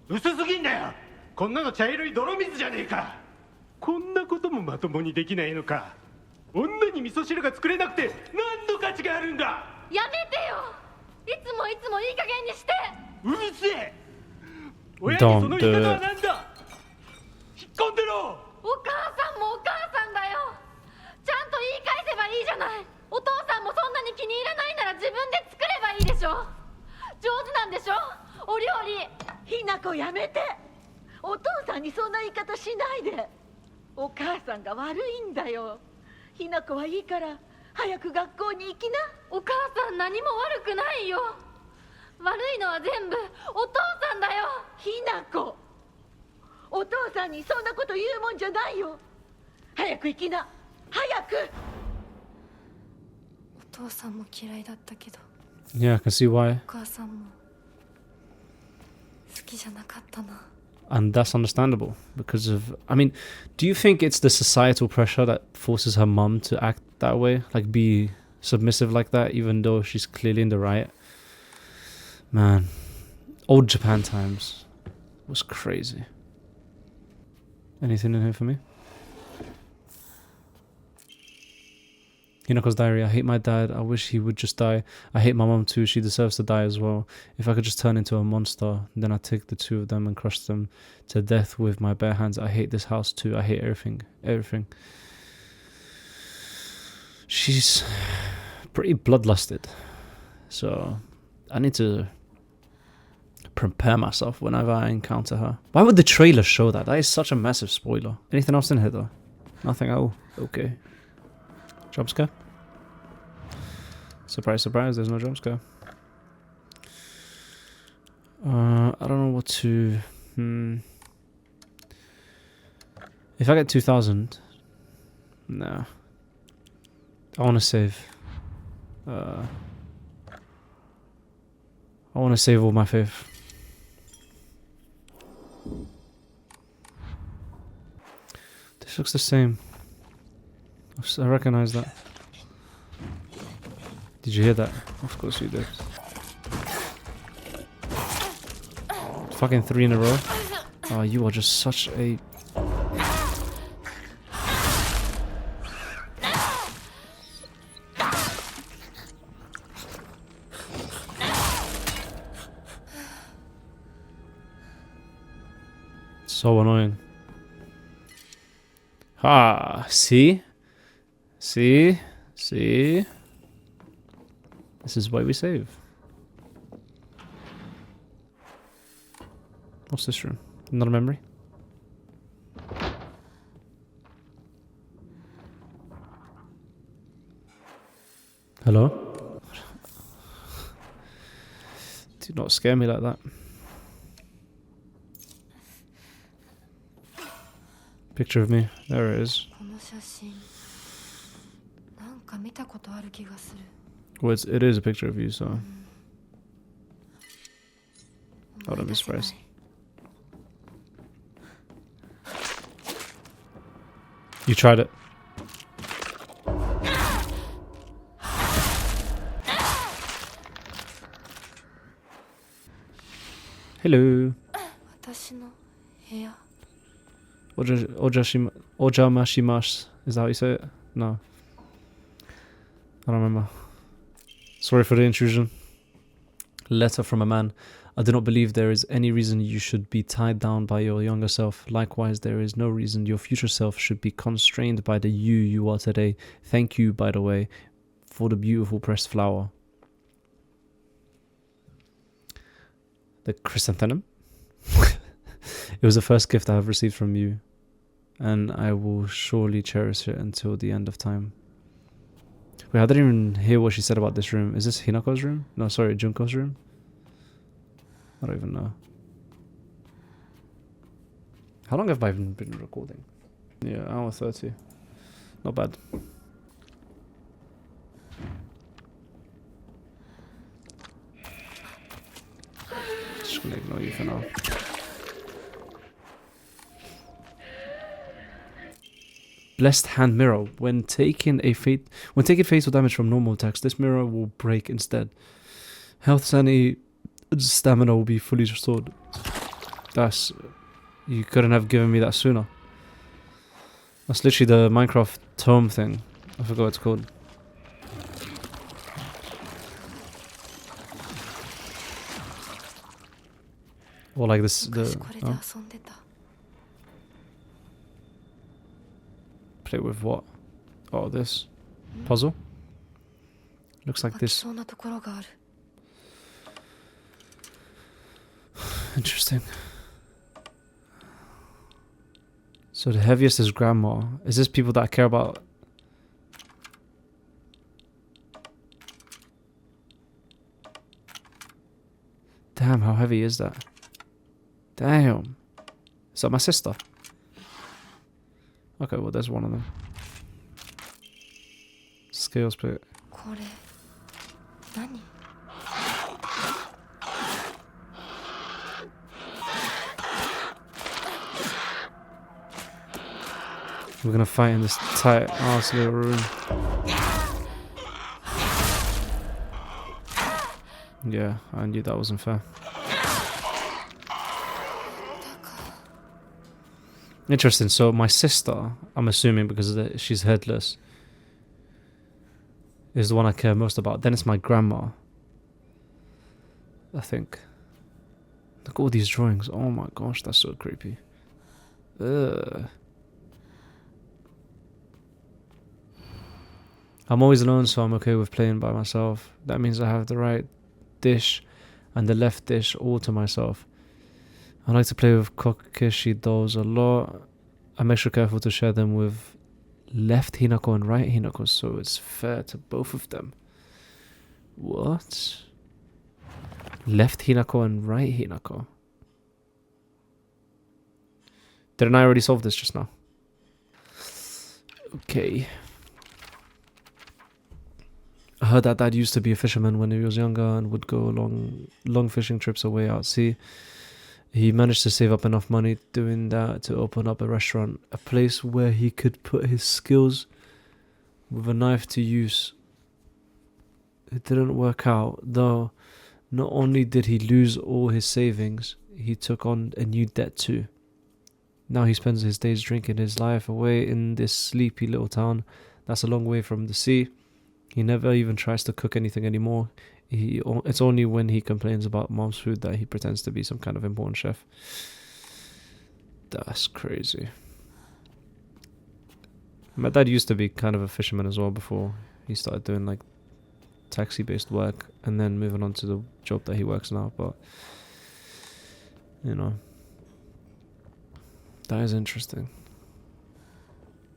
Speaker 6: 薄すぎんだよ！こんなの茶色い泥水じゃねえか！こんなこともまともにできないのか？女に味噌汁が作れなくて何の価値があるんだ！
Speaker 5: やめてよ！いつもいい加減にして！
Speaker 6: うるせえ！親にその言い方は何だ！引っ込んでろ！
Speaker 5: お母さんもお母さんだよ！ちゃんと言い返せばいいじゃない！お父さんもそんなに気に入らないなら自分で作ればいいでしょ！上手なんでしょ？お料理！
Speaker 7: ひなこやめて。お父さんにそんな言い方しないで。お母さんが悪いんだよ。ひなこはいいから早く学校に行きな。
Speaker 5: お母さん何も悪くないよ。悪いのは全部お父さんだよ。
Speaker 7: ひなこ、お父さんにそんなこと言うもんじゃないよ。早く行きな。早く。
Speaker 5: お父さんも嫌いだったけど、
Speaker 1: Yeah, I can see why.
Speaker 5: お母さんも好きじゃなかったな。
Speaker 1: And that's understandable because of, I mean, do you think it's the societal pressure that forces her mum to act that way? Like be submissive like that, even though she's clearly in the right? Man, old Japan times was crazy. Anything in here for me? Hinako's diary. I hate my dad. I wish he would just die. I hate my mom too. She deserves to die as well. If I could just turn into a monster, then I'd take the two of them and crush them to death with my bare hands. I hate this house too. I hate everything. Everything. She's pretty bloodlusted. So I need to prepare myself whenever I encounter her. Why would the trailer show that? That is such a massive spoiler. Anything else in here though? Nothing at all. Okay. Jump scare? Surprise, surprise, there's no jump scare. I don't know what to... If I get 2000... No. I want to save. I want to save all my faith. This looks the same. I recognize that. Did you hear that? Of course you did. Fucking 3 in a row. Oh, you are just such a... So annoying. Ah, see? See? See? This is why we save. What's this room? Not a memory? Hello? Do not scare me like that. Picture of me. There it is.
Speaker 5: この写真なんか見たことある気がする。
Speaker 1: Well, it is a picture of you, so I wouldn't be surprised. You tried it. Hello.
Speaker 5: 私の部屋
Speaker 1: Ojamashimasu. Is that how you say it? No. I don't remember. Sorry for the intrusion. Letter from a man. I do not believe there is any reason you should be tied down by your younger self. Likewise, there is no reason your future self should be constrained by the you are today. Thank you, by the way, for the beautiful pressed flower. The chrysanthemum? It was the first gift I have received from you, and I will surely cherish it until the end of time. Wait, I didn't even hear what she said about this room. Is this Hinako's room? No, sorry, Junko's room? I don't even know. How long have I even been recording? Yeah, hour 30. Not bad. Just gonna ignore you for now. Blessed hand mirror. When taking fatal damage from normal attacks, this mirror will break instead. Health, sanity, stamina will be fully restored. You couldn't have given me that sooner. That's literally the Minecraft tome thing. I forgot what it's called. Or like this, play with what? Oh, this puzzle. Looks like this. Interesting. So the heaviest is grandma. Is this people that I care about? Damn, how heavy is that? Damn. Is that my sister? Okay, well there's one of them. Scales plate. We're gonna fight in this tight ass little room. Yeah, I knew that wasn't fair. Interesting, so my sister, I'm assuming because she's headless, is the one I care most about. Then it's my grandma, I think. Look at all these drawings. Oh my gosh, that's so creepy. Ugh. I'm always alone, so I'm okay with playing by myself. That means I have the right dish and the left dish all to myself. I like to play with Kokeshi dolls a lot. I'm extra careful to share them with left Hinako and right Hinako, so it's fair to both of them. What? Left Hinako and right Hinako? Didn't I already solve this just now? Okay. I heard that Dad used to be a fisherman when he was younger and would go long fishing trips away out sea. He managed to save up enough money doing that to open up a restaurant, a place where he could put his skills with a knife to use. It didn't work out, though. Not only did he lose all his savings, he took on a new debt too. Now he spends his days drinking his life away in this sleepy little town that's a long way from the sea. He never even tries to cook anything anymore. It's only when he complains about mom's food that he pretends to be some kind of important chef. That's crazy. My dad used to be kind of a fisherman as well before he started doing like taxi-based work and then moving on to the job that he works now. But, you know, that is interesting.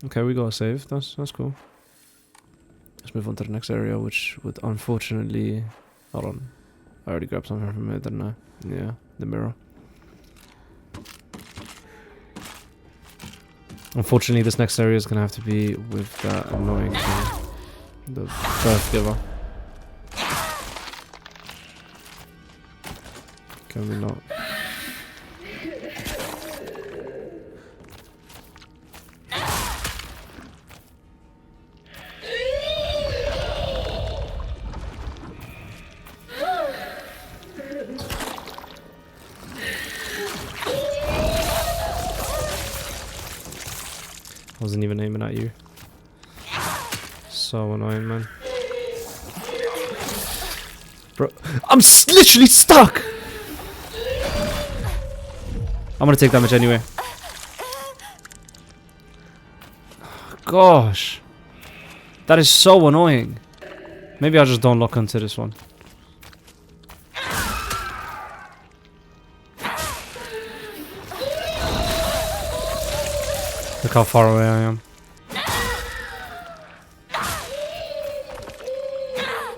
Speaker 1: Okay, we got a save. That's cool. Let's move on to the next area, which would unfortunately... Hold on. I already grabbed something from it, didn't I? Yeah, the mirror. Unfortunately, this next area is going to have to be with that annoying thing. The birth giver. Can we not? I wasn't even aiming at you. So annoying, man. Bro, I'm literally stuck! I'm gonna take damage anyway. Gosh. That is so annoying. Maybe I just don't lock onto this one. Look how far away I am.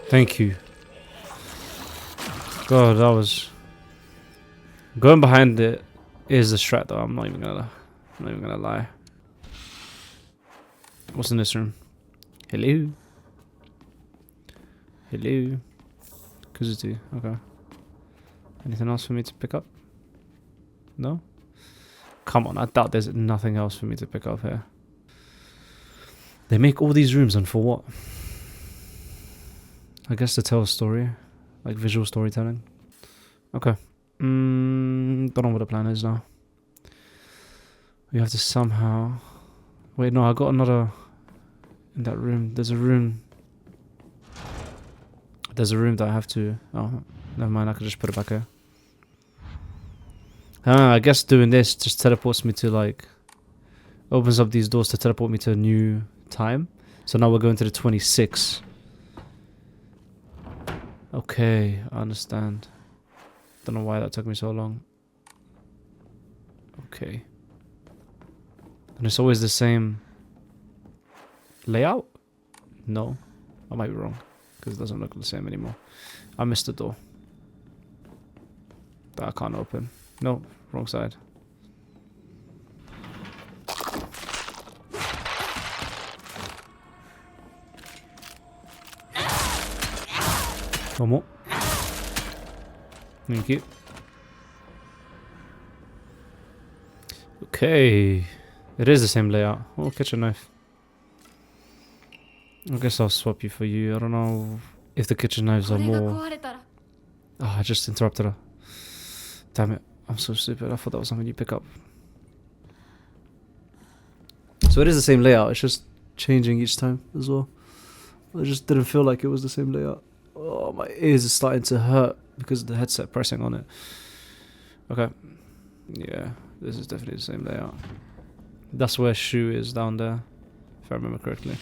Speaker 1: Thank you. God, that was... Going behind it is the strat though, I'm not even gonna lie. What's in this room? Hello? Hello? Kuzutu, okay. Anything else for me to pick up? No? Come on, I doubt there's nothing else for me to pick up here. They make all these rooms and for what? I guess to tell a story. Like visual storytelling. Okay. Don't know what the plan is now. We have to somehow... Wait, no, I got another... In that room. There's a room... There's a room that I have to... Oh, never mind, I could just put it back here. I guess doing this just teleports me to like... Opens up these doors to teleport me to a new time. So now we're going to the 26th. Okay, I understand. Don't know why that took me so long. Okay. And it's always the same layout? No. I might be wrong. Because it doesn't look the same anymore. I missed the door. That I can't open. No, wrong side. One more. Thank you. Okay. It is the same layout. Oh, kitchen knife. I guess I'll swap you for you. I don't know if the kitchen knives are more... Oh, I just interrupted her. Damn it. I'm so stupid. I thought that was something you pick up. So it is the same layout. It's just changing each time as well. I just didn't feel like it was the same layout. Oh, my ears are starting to hurt because of the headset pressing on it. Okay. Yeah, this is definitely the same layout. That's where Shu is down there, if I remember correctly.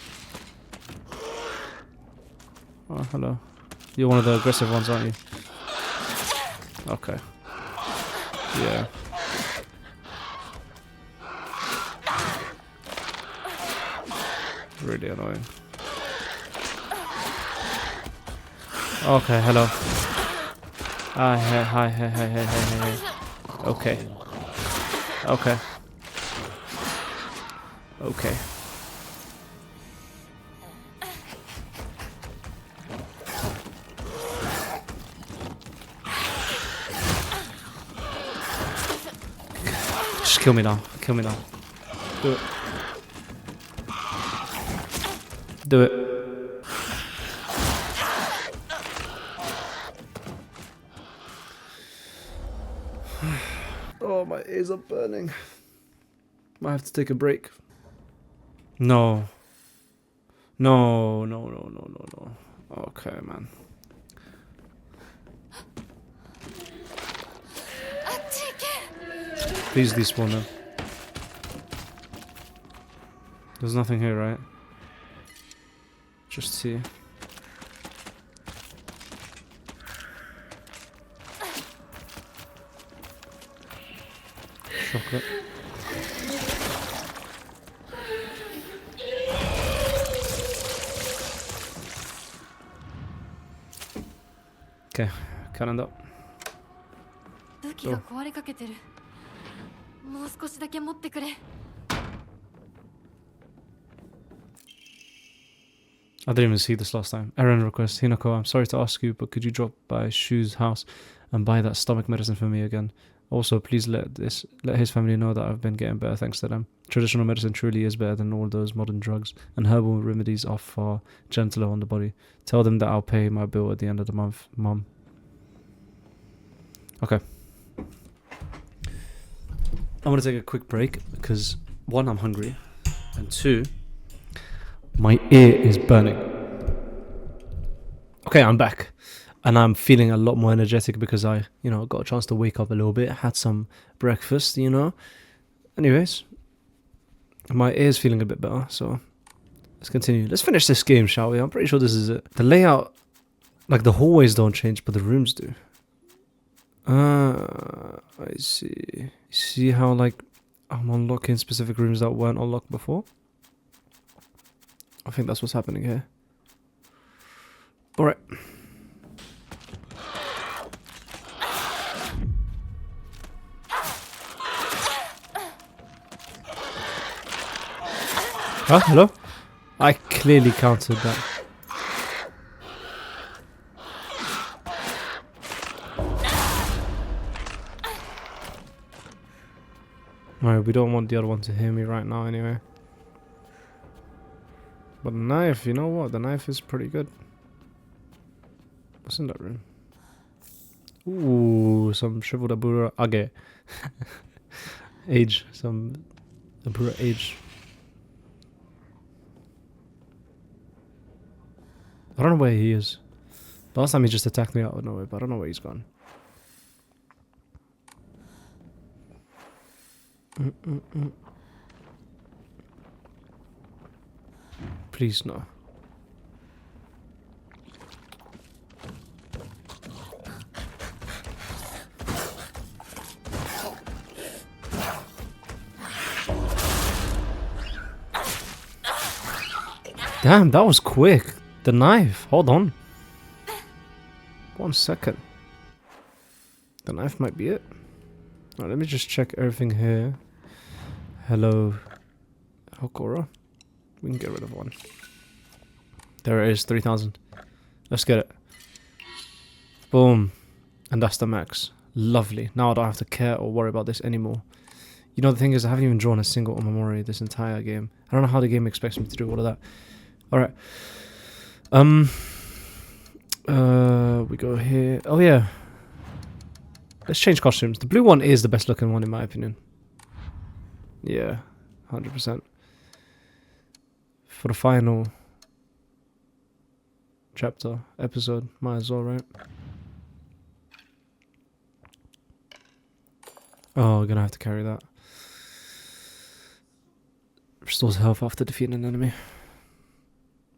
Speaker 1: Oh, hello. You're one of the aggressive ones, aren't you? Okay. Yeah. Really annoying. Okay, hello. Hi. Okay. Okay. Okay. Just kill me now. Kill me now. Do it. Do it. Oh, my ears are burning. Might have to take a break. No. No. Okay, man. Please despawn them. There's nothing here, right? Just see. Chocolate. Okay, cannon up.
Speaker 5: 武器が壊れかけてる。もう少しだけ持ってくれ。
Speaker 1: I didn't even see this last time. Errand request. Hinako, I'm sorry to ask you, but could you drop by Shu's house and buy that stomach medicine for me again? Also, please let his family know that I've been getting better thanks to them. Traditional medicine truly is better than all those modern drugs, and herbal remedies are far gentler on the body. Tell them that I'll pay my bill at the end of the month, Mom. Okay. I'm gonna take a quick break because 1, I'm hungry, And 2, my ear is burning. Okay, I'm back. And I'm feeling a lot more energetic because I, got a chance to wake up a little bit, had some breakfast, Anyways, my ear's feeling a bit better, so let's continue. Let's finish this game, shall we? I'm pretty sure this is it. The layout, like the hallways don't change, but the rooms do. I see. See how, like, I'm unlocking specific rooms that weren't unlocked before? I think that's what's happening here. Alright. Huh? Hello? I clearly counted that. Alright, we don't want the other one to hear me right now anyway. But the knife, you know what? The knife is pretty good. What's in that room? Ooh, some shriveled Abura Age. Age. Some Abura age. I don't know where he is. The last time he just attacked me out of nowhere, but I don't know where he's gone. Please no. Damn, that was quick. The knife. Hold on. 1 second. The knife might be it. Right, let me just check everything here. Hello, Hokora. We can get rid of 1. There it is, 3,000. Let's get it. Boom. And that's the max. Lovely. Now I don't have to care or worry about this anymore. You know, the thing is, I haven't even drawn a single Omamori this entire game. I don't know how the game expects me to do all of that. Alright. We go here. Oh yeah. Let's change costumes. The blue one is the best looking one in my opinion. Yeah, 100%. For the final chapter, episode, might as well, right? Oh, we're gonna have to carry that. Restores health after defeating an enemy.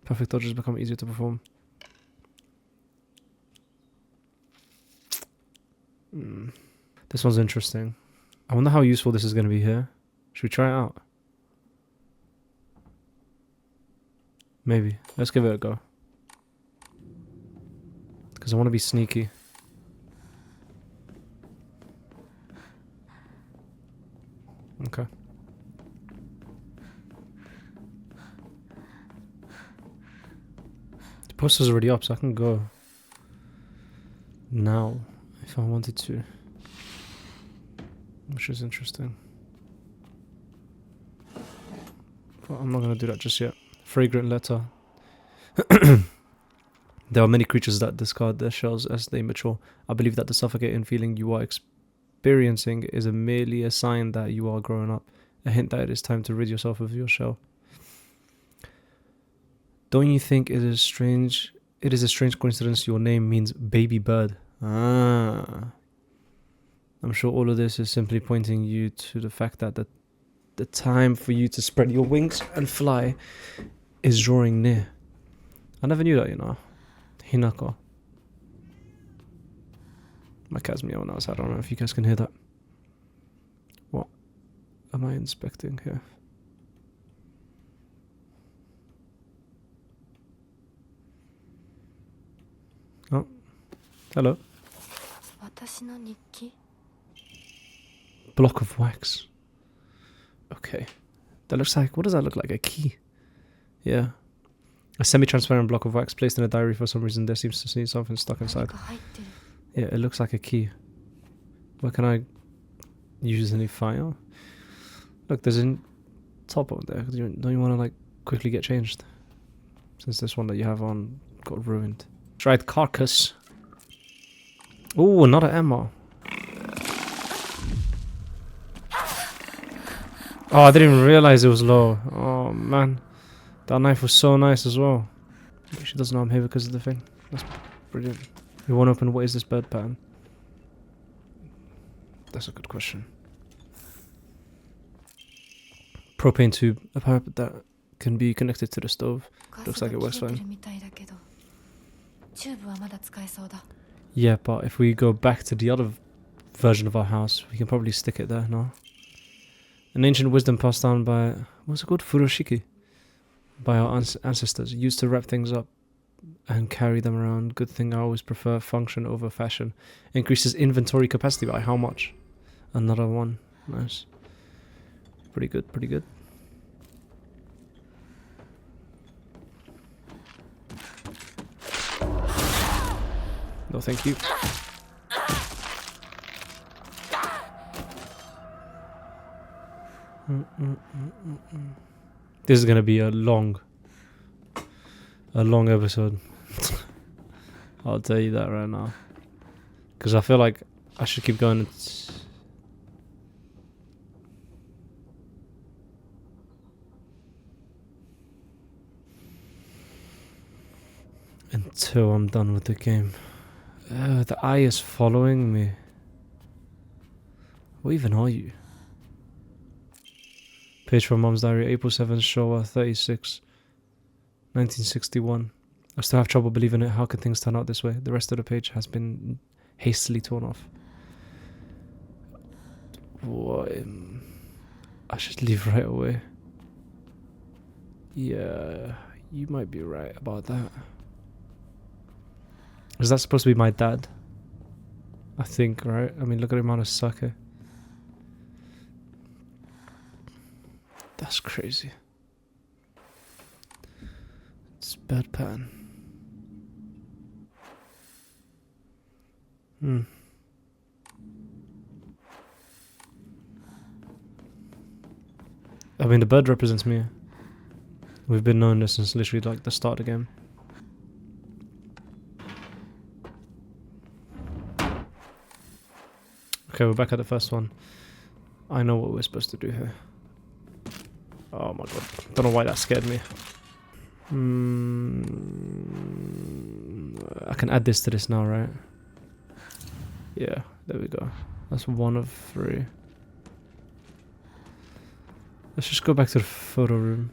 Speaker 1: Perfect dodges become easier to perform. This one's interesting. I wonder how useful this is going to be here. Should we try it out? Maybe. Let's give it a go. Because I want to be sneaky. Okay. The poster's already up, so I can go now if I wanted to. Which is interesting. But I'm not going to do that just yet. Fragrant letter. There are many creatures that discard their shells as they mature. I believe that the suffocating feeling you are experiencing is merely a sign that you are growing up. A hint that it is time to rid yourself of your shell. Don't you think it is a strange coincidence your name means baby bird? Ah. I'm sure all of this is simply pointing you to the fact that the time for you to spread your wings and fly is drawing near. I never knew that, you know. Hinako. My cat's meowing outside. I don't know if you guys can hear that. What am I inspecting here? Oh. Hello. Block of wax. Okay. That looks like... What does that look like? A key? Yeah. A semi-transparent block of wax placed in a diary for some reason. There seems to be something stuck inside. Yeah, it looks like a key. Where can I use any file? Look, there's a top over there. Don't you want to, like, quickly get changed? Since this one that you have on got ruined. Dried carcass. Ooh, another ammo. Oh, I didn't even realize it was low. Oh man, that knife was so nice as well. She doesn't know I'm here because of the thing. That's brilliant. You want to open? What is this bird pattern? That's a good question. Propane tube, a pipe that can be connected to the stove. Looks like it works fine. Yeah, but if we go back to the other version of our house, we can probably stick it there, no? An ancient wisdom passed down by, what's it called? Furoshiki. By our ancestors, used to wrap things up and carry them around. Good thing I always prefer function over fashion. Increases inventory capacity by how much? Another one. Nice. Pretty good, pretty good. No, thank you. This is gonna be a long episode. I'll tell you that right now. Because I feel like I should keep going. Until I'm done with the game. The eye is following me. What even are you? Page from Mom's Diary, April 7th, Showa 36, 1961. I still have trouble believing it. How could things turn out this way? The rest of the page has been hastily torn off. What? I should leave right away. Yeah, you might be right about that. Is that supposed to be my dad? I think, right? I mean, look at the amount of sake. That's crazy. It's bad pattern. I mean, the bird represents me. We've been knowing this since literally like the start of the game. Okay, we're back at the first one. I know what we're supposed to do here. Oh my god. Don't know why that scared me. I can add this to this now, right? Yeah, there we go. That's 1 of 3. Let's just go back to the photo room.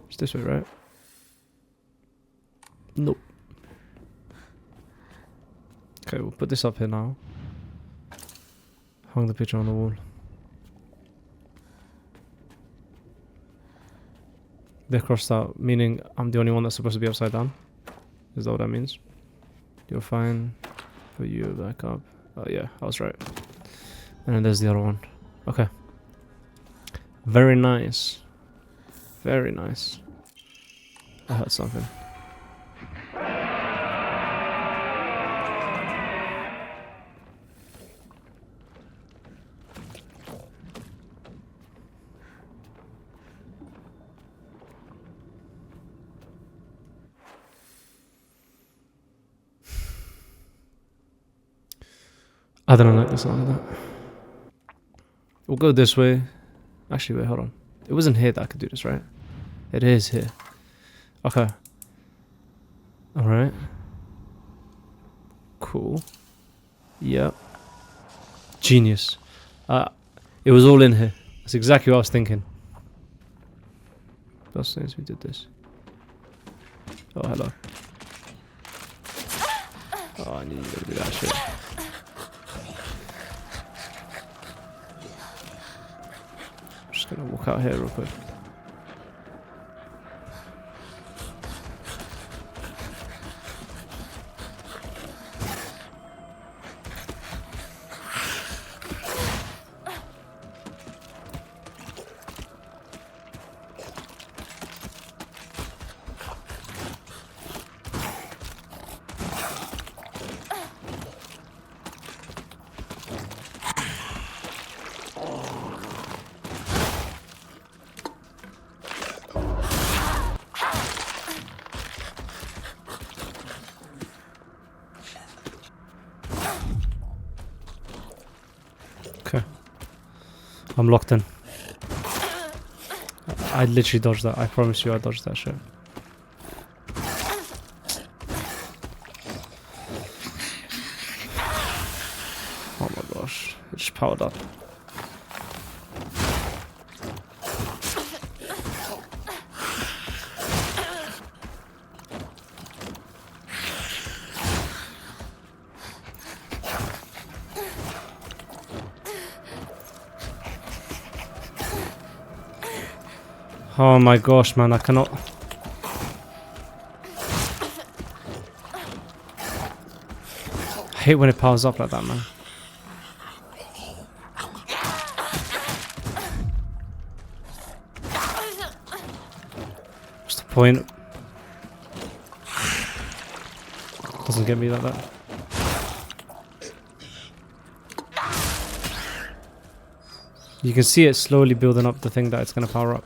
Speaker 1: It's this way, right? Nope. Okay, we'll put this up here now. Hung the picture on the wall. They're crossed out, meaning I'm the only one that's supposed to be upside down. Is that what that means? You're fine. Put you back up. Oh yeah, I was right. And then there's the other one. Okay. Very nice. Very nice. I heard something. I don't like the sound of that. We'll go this way. Actually, wait, hold on. It wasn't here that I could do this, right? It is here. Okay. Alright. Cool. Yep. Genius. It was all in here. That's exactly what I was thinking. Last since we did this. Oh, hello. Oh, I need to do that shit. Gonna walk out here real quick. Okay. I'm locked in. I literally dodged that. I promise you I dodged that shit. Oh my gosh. It just powered up. Oh my gosh, man, I cannot. I hate when it powers up like that, man. What's the point? Doesn't get me like that. You can see it slowly building up the thing that it's going to power up.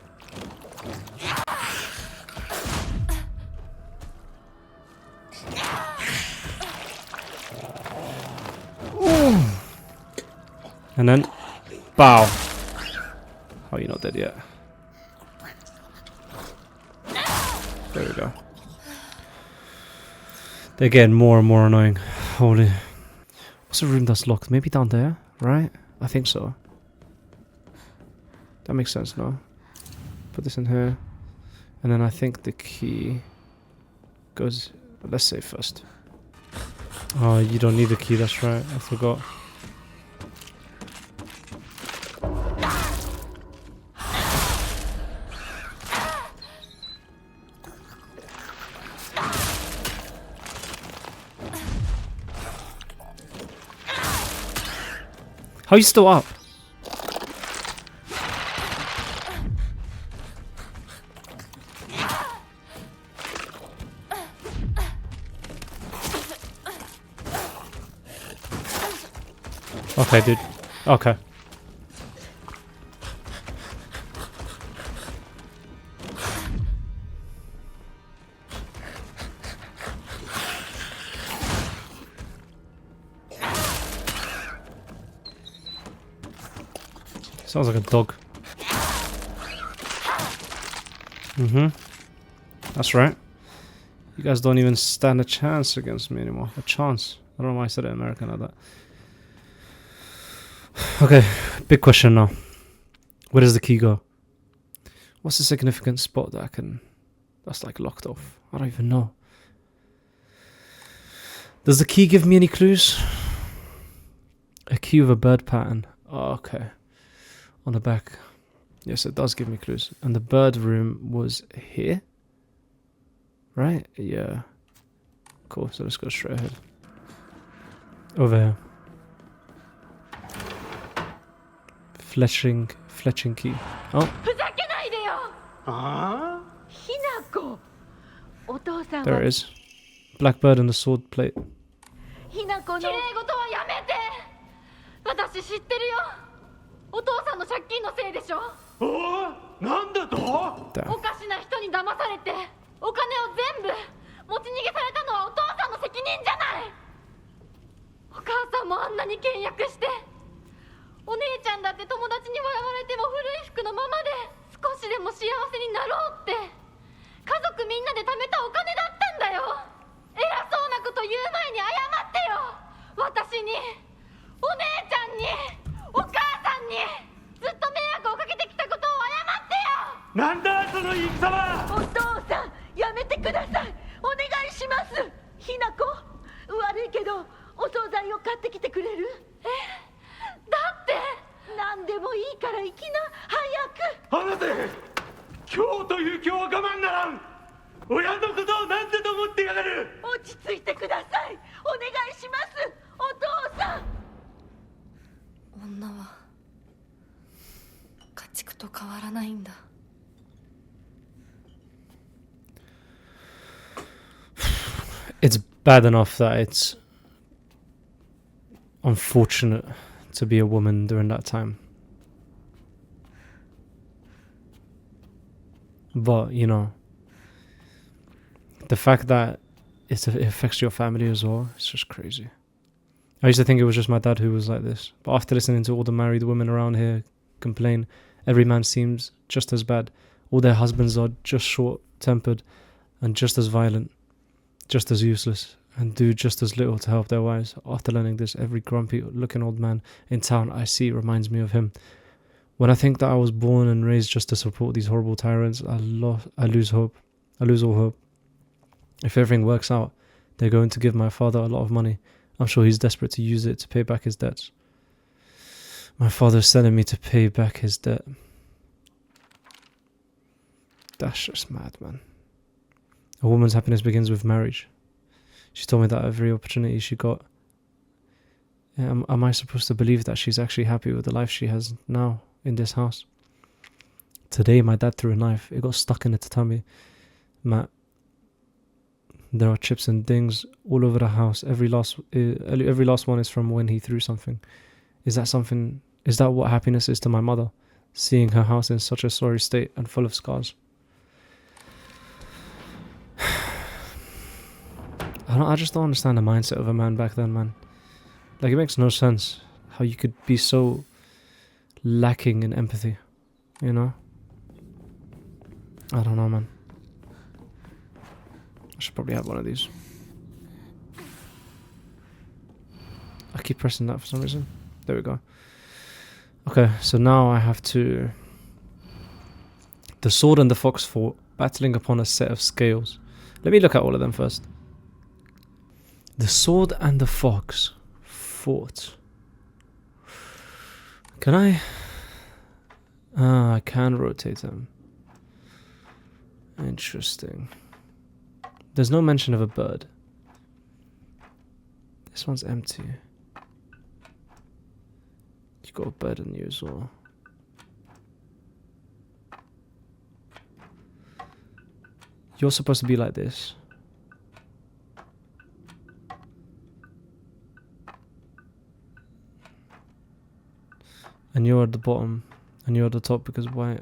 Speaker 1: And then, bow. Oh, you're not dead yet. There we go. They're getting more and more annoying. Holy. What's the room that's locked? Maybe down there, right? I think so. That makes sense, no? Put this in here. And then I think the key goes... Let's save first. Oh, you don't need the key, that's right. I forgot. How are you still up? Okay, dude. Okay. Sounds like a dog. That's right. You guys don't even stand a chance against me anymore. A chance. I don't know why I said it in American like that. Okay, big question now. Where does the key go? What's the significant spot that I can... That's like locked off? I don't even know. Does the key give me any clues? A key with a bird pattern. Oh, okay. On the back. Yes, it does give me clues. And the bird room was here? Right? Yeah. Cool, so let's go straight ahead. Over here. Fletching key. Oh.
Speaker 7: ふざけないでよ。
Speaker 6: あ
Speaker 7: ひなこ。お父さん
Speaker 1: There
Speaker 7: は
Speaker 1: it is. Blackbird and the sword plate.
Speaker 7: ひなこの
Speaker 5: 綺麗事はやめて。私知ってるよ。お父さんの借金のせいでしょ。
Speaker 6: あおお、なんだと
Speaker 1: Damn.
Speaker 5: おかしな人に騙されてお金を全部持ち逃げされたのはお父さんの責任じゃない。お母さんもあんなに倹約してお姉ちゃんだって友達に笑われても古い服のままで少しでも幸せになろうって家族みんなで貯めたお金だったんだよ。偉そうなこと言う前に謝ってよ。私にお姉ちゃんにお母さんにずっと迷惑をかけてきたことを謝ってよ。
Speaker 6: なんだその言い草は。
Speaker 7: お父さんやめてください。お願いします。ひなこ、悪いけどお惣菜を買ってきてくれる？
Speaker 5: だって
Speaker 7: 何でもいいから行きな、早く。
Speaker 6: 離せ。今日という今日は我慢ならん。親のことを何だと思ってやがる。
Speaker 7: 落ち着いてください。お願いします。お父さん。
Speaker 5: 女は家畜と変わらないんだ。
Speaker 1: It's bad enough that it's unfortunate to be a woman during that time. But, you know, the fact that it affects your family as well, it's just crazy. I used to think it was just my dad who was like this. But after listening to all the married women around here complain, every man seems just as bad. All their husbands are just short-tempered and just as violent, just as useless, and do just as little to help their wives. After learning this, every grumpy-looking old man in town I see reminds me of him. When I think that I was born and raised just to support these horrible tyrants, I lose hope. I lose all hope. If everything works out, they're going to give my father a lot of money. I'm sure he's desperate to use it to pay back his debts. My father's sending me to pay back his debt. That's just mad, man. A woman's happiness begins with marriage. She told me that every opportunity she got. Yeah, am I supposed to believe that she's actually happy with the life she has now in this house? Today, my dad threw a knife. It got stuck in the tatami mat. There are chips and dings all over the house. Every last one is from when he threw something. Is that what happiness is to my mother? Seeing her house in such a sorry state and full of scars. I just don't understand the mindset of a man back then, man. Like, it makes no sense how you could be so lacking in empathy, you know? I don't know, man. I should probably have one of these. I keep pressing that for some reason. There we go. Okay, so now I have to... The sword and the fox fought, battling upon a set of scales. Let me look at all of them first. The sword and the fox fought. Can I? I can rotate them. Interesting. There's no mention of a bird. This one's empty. You got a bird in you as well. You're supposed to be like this. And you're at the bottom, and you're at the top because white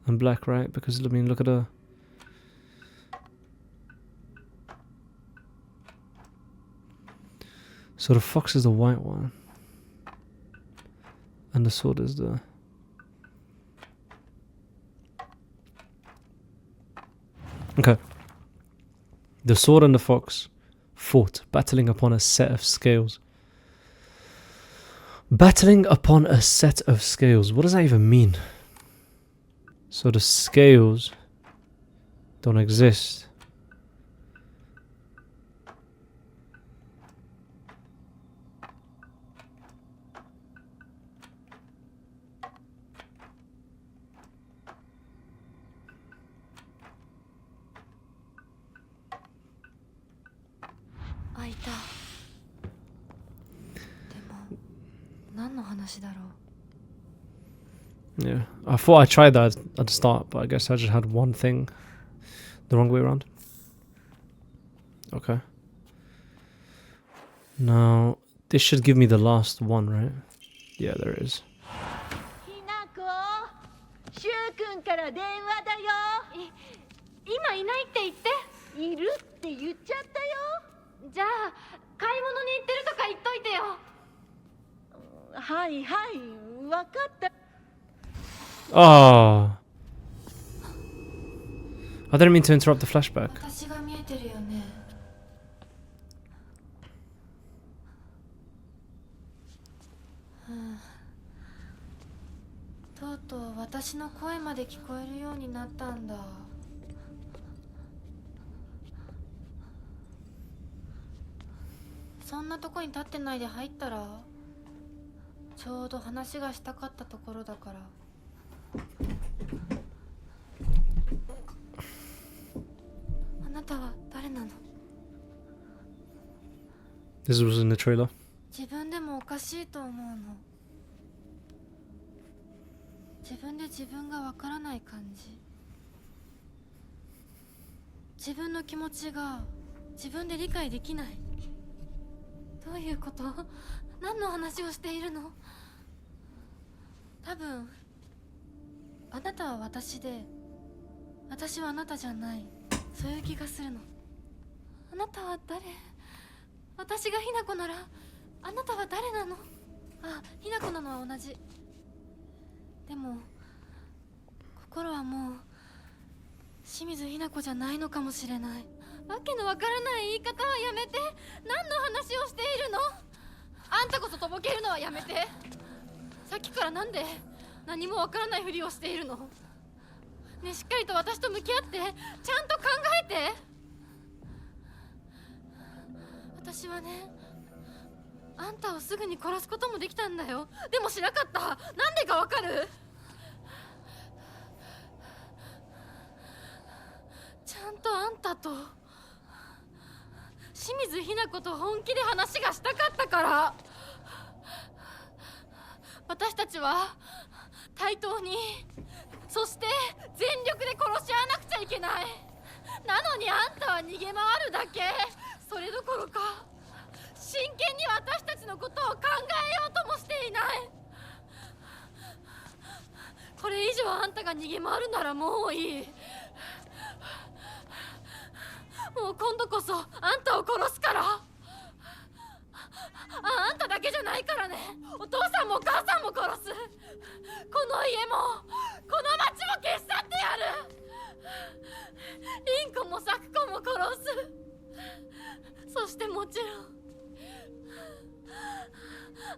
Speaker 1: and black, right? Because, I mean, look at her. So the fox is the white one, and the sword is the... Okay. The sword and the fox fought, battling upon a set of scales. Battling upon a set of scales. What does that even mean? So the scales don't exist. Yeah, I thought I tried that at the start, but I guess I just had one thing the wrong way around. Okay. Now, this should give me the last one, right? Yeah, there it is.
Speaker 7: ひなこ、しゅうくんから電話だよ。
Speaker 5: 今いないって言って。
Speaker 7: いるって言っちゃったよ。
Speaker 5: じゃあ買い物に行ってるとか言っといてよ。
Speaker 7: はいはい、わかった。
Speaker 1: Oh. I didn't mean to interrupt the flashback.
Speaker 5: 私が見えてるよね。とうとう私の声まで聞こえるようになったんだ。そんなとこに立ってないで入ったら、ちょうど話がしたかったところだから。あなたは誰なの？
Speaker 1: This was in the trailer.
Speaker 5: 自分でもおかしいと思うの。自分で自分がわからない感じ。自分の気持ちが自分で理解できない。どういうこと？何の話をしているの？多分あなたは私で、私はあなたじゃない。そういう気がするの。あなたは誰？私がひなこなら、あなたは誰なの？あ、ひなこなのは同じ。でもこ頃はもう清水ひな子じゃないのかもしれない。わけのわからない言い方はやめて。何の話をしているの？あんたこそとぼけるのはやめて。さっきからなんで何もわからないふりをしているの？ね、しっかりと私と向き合って、ちゃんと考えて。私はね、あんたをすぐに殺すこともできたんだよ。でもしなかった。なんでかわかる？ちゃんとあんたと清水ひな子と本気で話がしたかったから。私たちは対等に、そして全力で殺し合わなくちゃいけない。なのにあんたは逃げ回るだけ。それどころか真剣に私たちのことを考えようともしていない。これ以上あんたが逃げ回るならもういい。もう今度こそあんたを殺すから。あんただけじゃないからね。お父さんもお母さんも殺す。この家もこの町も消し去ってやる。凛子も咲子も殺す。そしてもちろん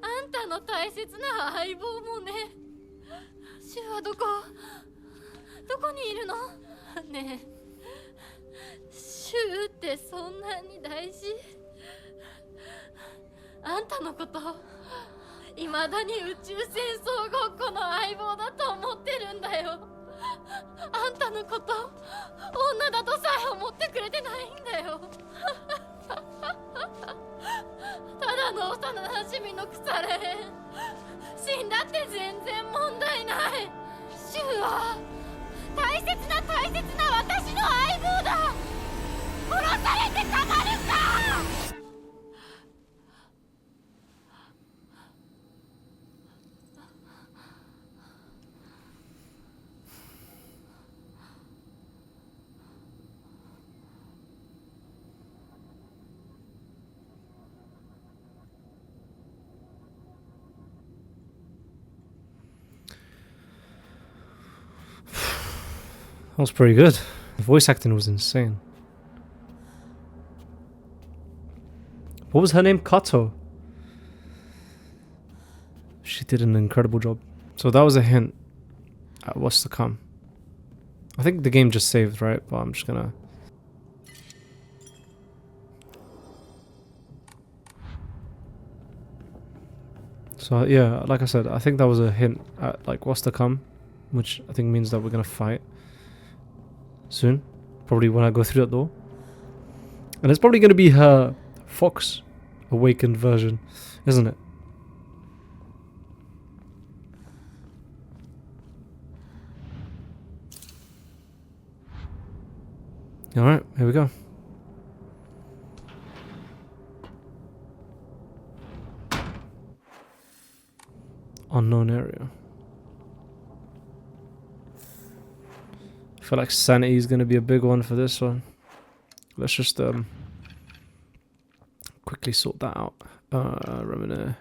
Speaker 5: あんたの大切な相棒もね。シュはどこにいるの？ねえ、シュってそんなに大事？あんたのこと未だに宇宙戦争ごっこの相棒だと思ってるんだよ。あんたのこと女だとさえ思ってくれてないんだよ。ただの幼なじみの腐れ縁。死んだって全然問題ない。シュは大切な私の相棒だ。殺されてたまるか。
Speaker 1: That was pretty good. The voice acting was insane. What was her name? Kato. She did an incredible job. So that was a hint at what's to come. I think the game just saved, right? But I'm just gonna... So yeah, like I said, I think that was a hint at like what's to come, which I think means that we're gonna fight soon, probably when I go through that door. And it's probably gonna be her Fox awakened version, isn't it? Alright, here we go. Unknown area. I feel like sanity is going to be a big one for this one. Let's just quickly sort that out. Remina.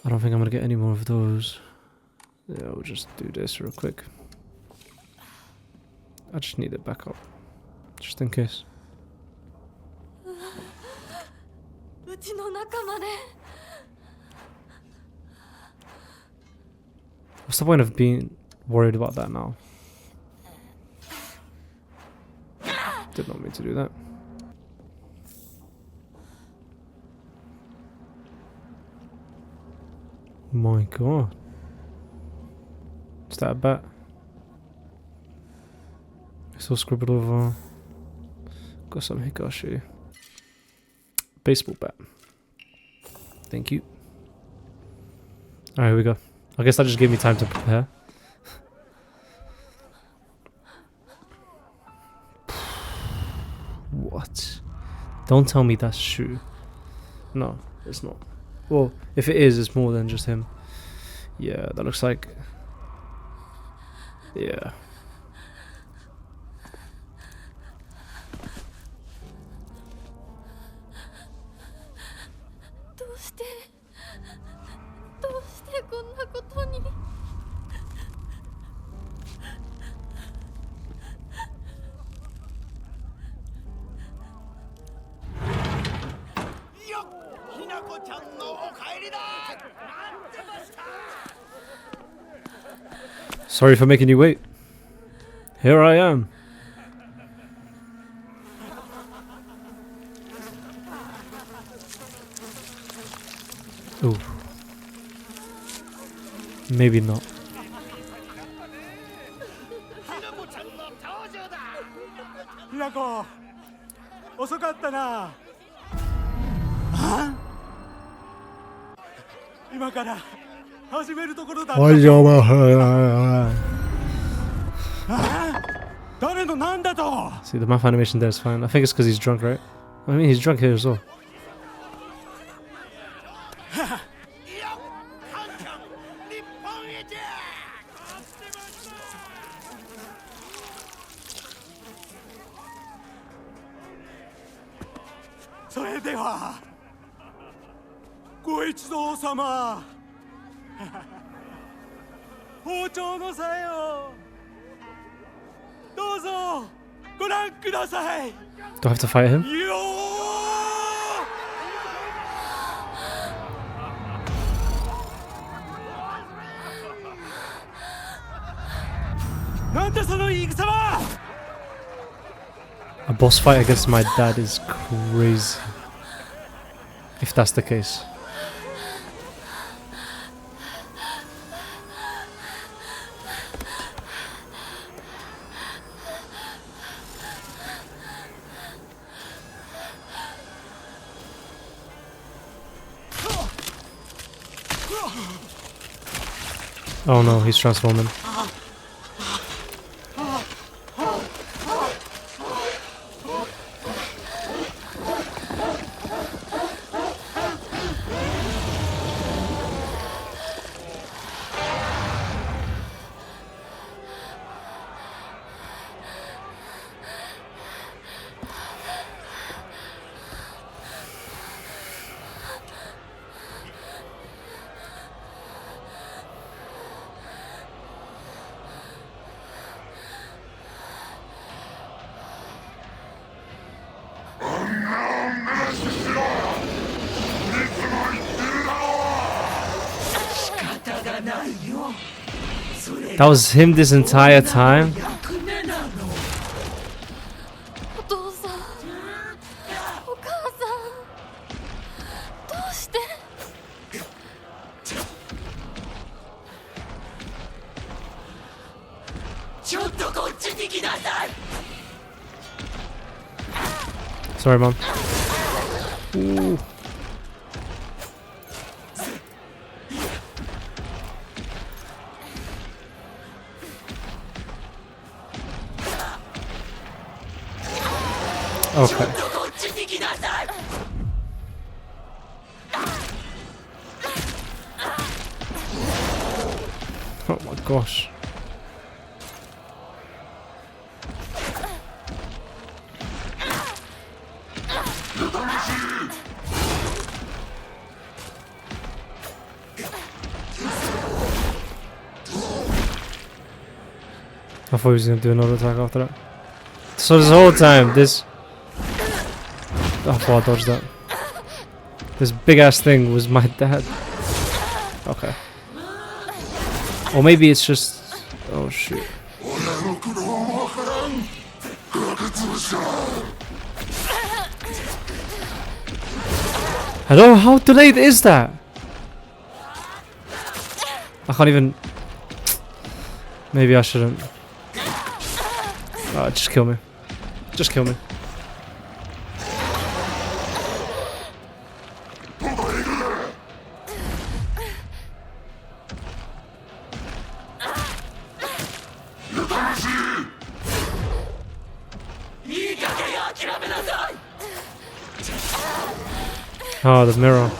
Speaker 1: I don't think I'm going to get any more of those. Yeah, we'll just do this real quick. I just need it back up, just in case. What's the point of being worried about that now? Did not mean to do that. My god. Is that a bat? It's all scribbled over. Got some Hikashi. Baseball bat. Thank you. Alright, here we go. I guess that just gave me time to prepare. What? Don't tell me that's Shu. No, it's not. Well, if it is, it's more than just him. Yeah, that looks like... Yeah. Sorry for making you wait. Here I am. Ooh. Maybe not.
Speaker 6: ひなこ遅かったな今から始めるところだった誰のなんだと
Speaker 1: See, the mouth animation there is fine. I think it's because he's drunk, right? I mean, he's drunk here as well.
Speaker 6: それではご一同様包丁のさえをどうぞご覧ください
Speaker 1: Do I have to fight him?
Speaker 6: よーなんだその言い草は
Speaker 1: A boss fight against my dad is crazy. If that's the case. Oh no, he's transforming. That was him this entire time?
Speaker 5: お父さんお母さんどうして
Speaker 1: Sorry, Mom. Ooh. Okay. Oh my gosh. I thought he was gonna do another attack after that. So this whole time, this... I thought I dodged that. This big ass thing was my dad. Okay. Or maybe it's just... Oh shit. Hello? How delayed is that? I can't even... Maybe I shouldn't. Just kill me. Just kill me. Oh, the mirror.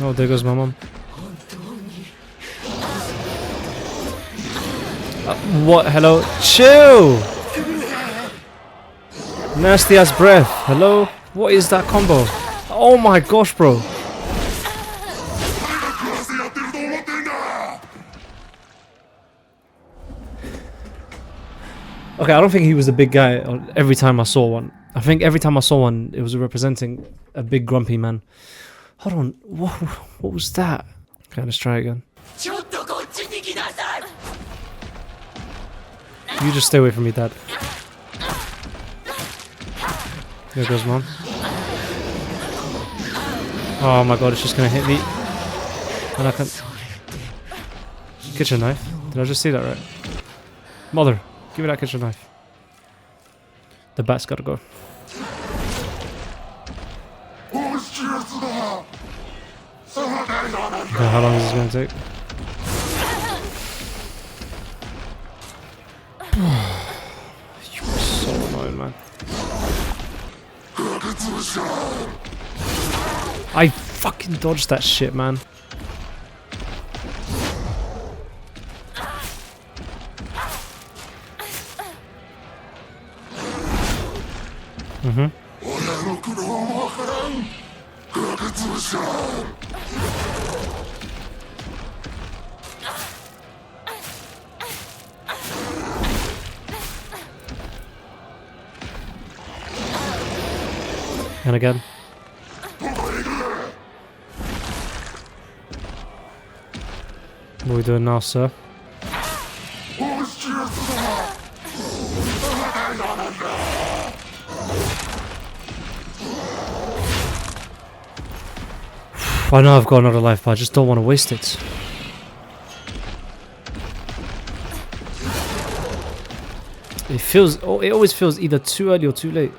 Speaker 1: Oh, there goes my mom. What? Hello? Chill! Nasty ass breath. Hello? What is that combo? Oh my gosh, bro. Okay, I don't think he was a big guy every time I saw one. I think every time I saw one, it was representing a big grumpy man. Hold on, what was that? Okay, let's try again. You just stay away from me, Dad. There goes Mom. Oh my god, it's just gonna hit me. And I can... Kitchen knife? Did I just see that right? Mother, give me that kitchen knife. The bat's gotta go. Okay, how long is this gonna take? You're so annoying, man. I fucking dodged that shit, man. And again. What are we doing now, sir? I know I've got another life, but I just don't want to waste it. It always feels either too early or too late.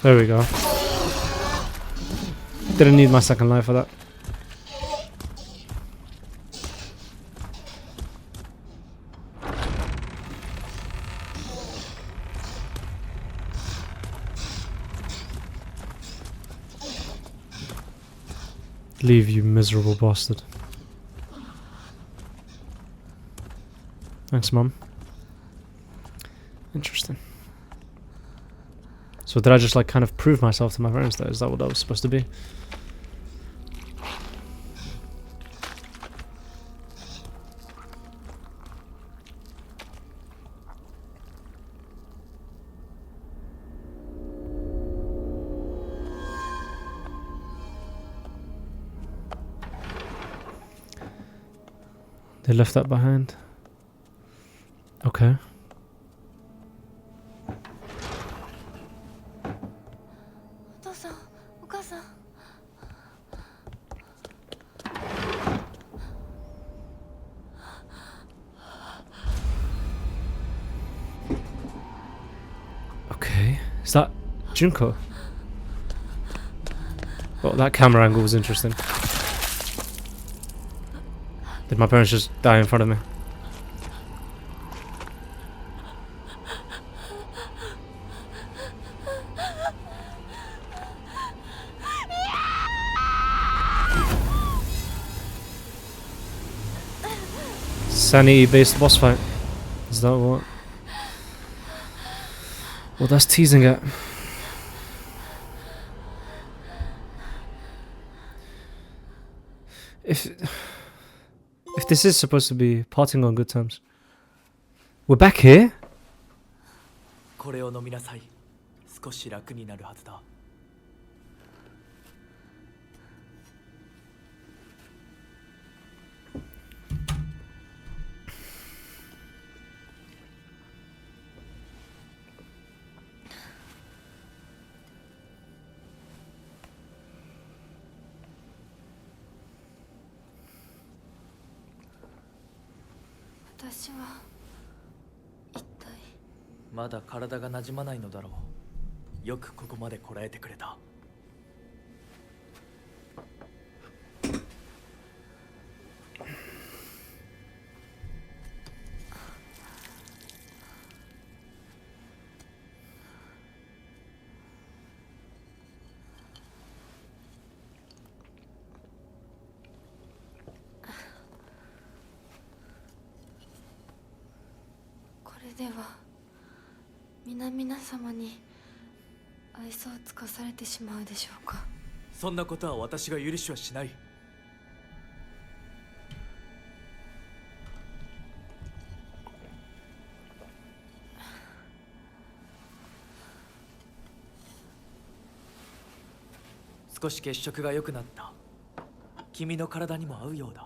Speaker 1: There we go. Didn't need my second life for that. Leave, you miserable bastard. Thanks, Mum. Interesting. So did I just like kind of prove myself to my parents there? Is that what that was supposed to be? They left that behind. Okay. Okay. Is that Junko? Oh, that camera angle was interesting. Did my parents just die in front of me? Sanity-based boss fight. Is that what? Well, that's teasing it. If this is supposed to be parting on good terms, we're back here.
Speaker 8: これを飲みなさい。少し楽になるはずだ。
Speaker 5: 私は一体
Speaker 8: まだ体が馴染まないのだろう。よくここまでこらえてくれた。
Speaker 5: これでは皆様に愛想を尽かされてしまうでしょうか。
Speaker 8: そんなことは私が許しはしない。少し血色が良くなった。君の体にも合うようだ。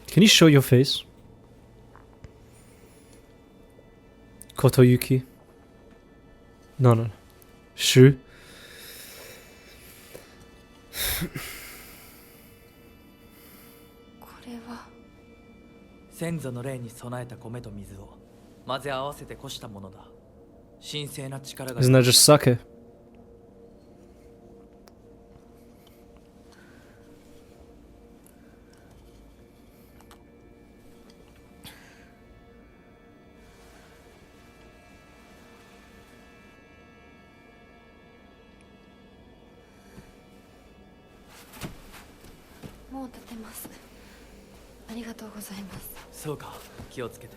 Speaker 1: Can you show your face? Kotoyuki? No, no. Shu?
Speaker 5: これは
Speaker 8: 先祖の霊に備えた米と水を混ぜ合わせてこしたものだ。神聖な力が
Speaker 1: Isn't that just sake?
Speaker 5: もう立てます。ありがとうございます。
Speaker 8: そうか、気をつけて。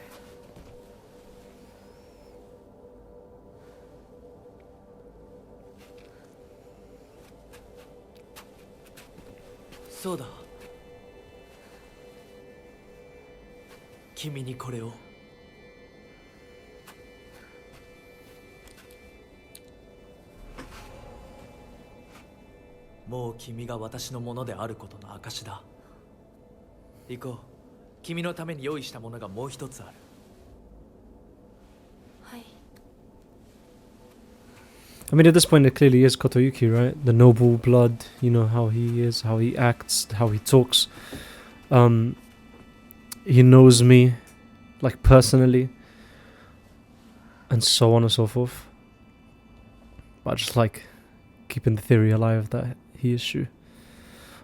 Speaker 8: そうだ。君にこれを。もう君が私のものであることの証だ。行こう。君のために用意したものがもう一つある。
Speaker 5: はい。
Speaker 1: I mean, at this point, it clearly is Kotoyuki, right? The noble blood, you know, how he is, how he acts, how he talks. He knows me, like, personally. And so on and so forth. But I just like keeping the theory alive that he is Shu.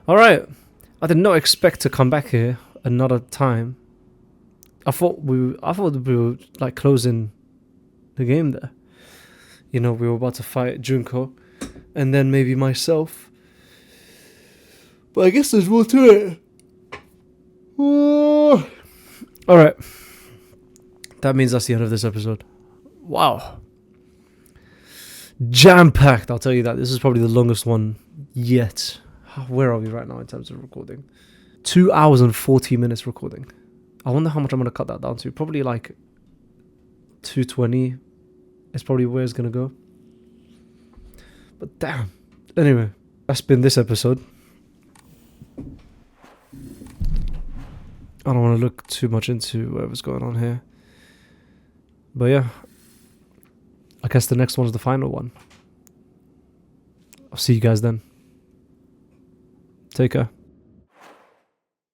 Speaker 1: Alright. I did not expect to come back here another time. I thought we were like closing the game there. You know, we were about to fight Junko and then maybe myself. But I guess there's more to it. Oh. Alright. That means that's the end of this episode. Wow. Jam-packed, I'll tell you that. This is probably the longest one yet. Where are we right now in terms of recording? 2 hours and 40 minutes recording. I wonder how much I'm going to cut that down to. Probably like 220 is probably where it's going to go. But damn. Anyway, that's been this episode. I don't want to look too much into whatever's going on here. But yeah. I guess the next one's the final one. I'll see you guys then. Take care.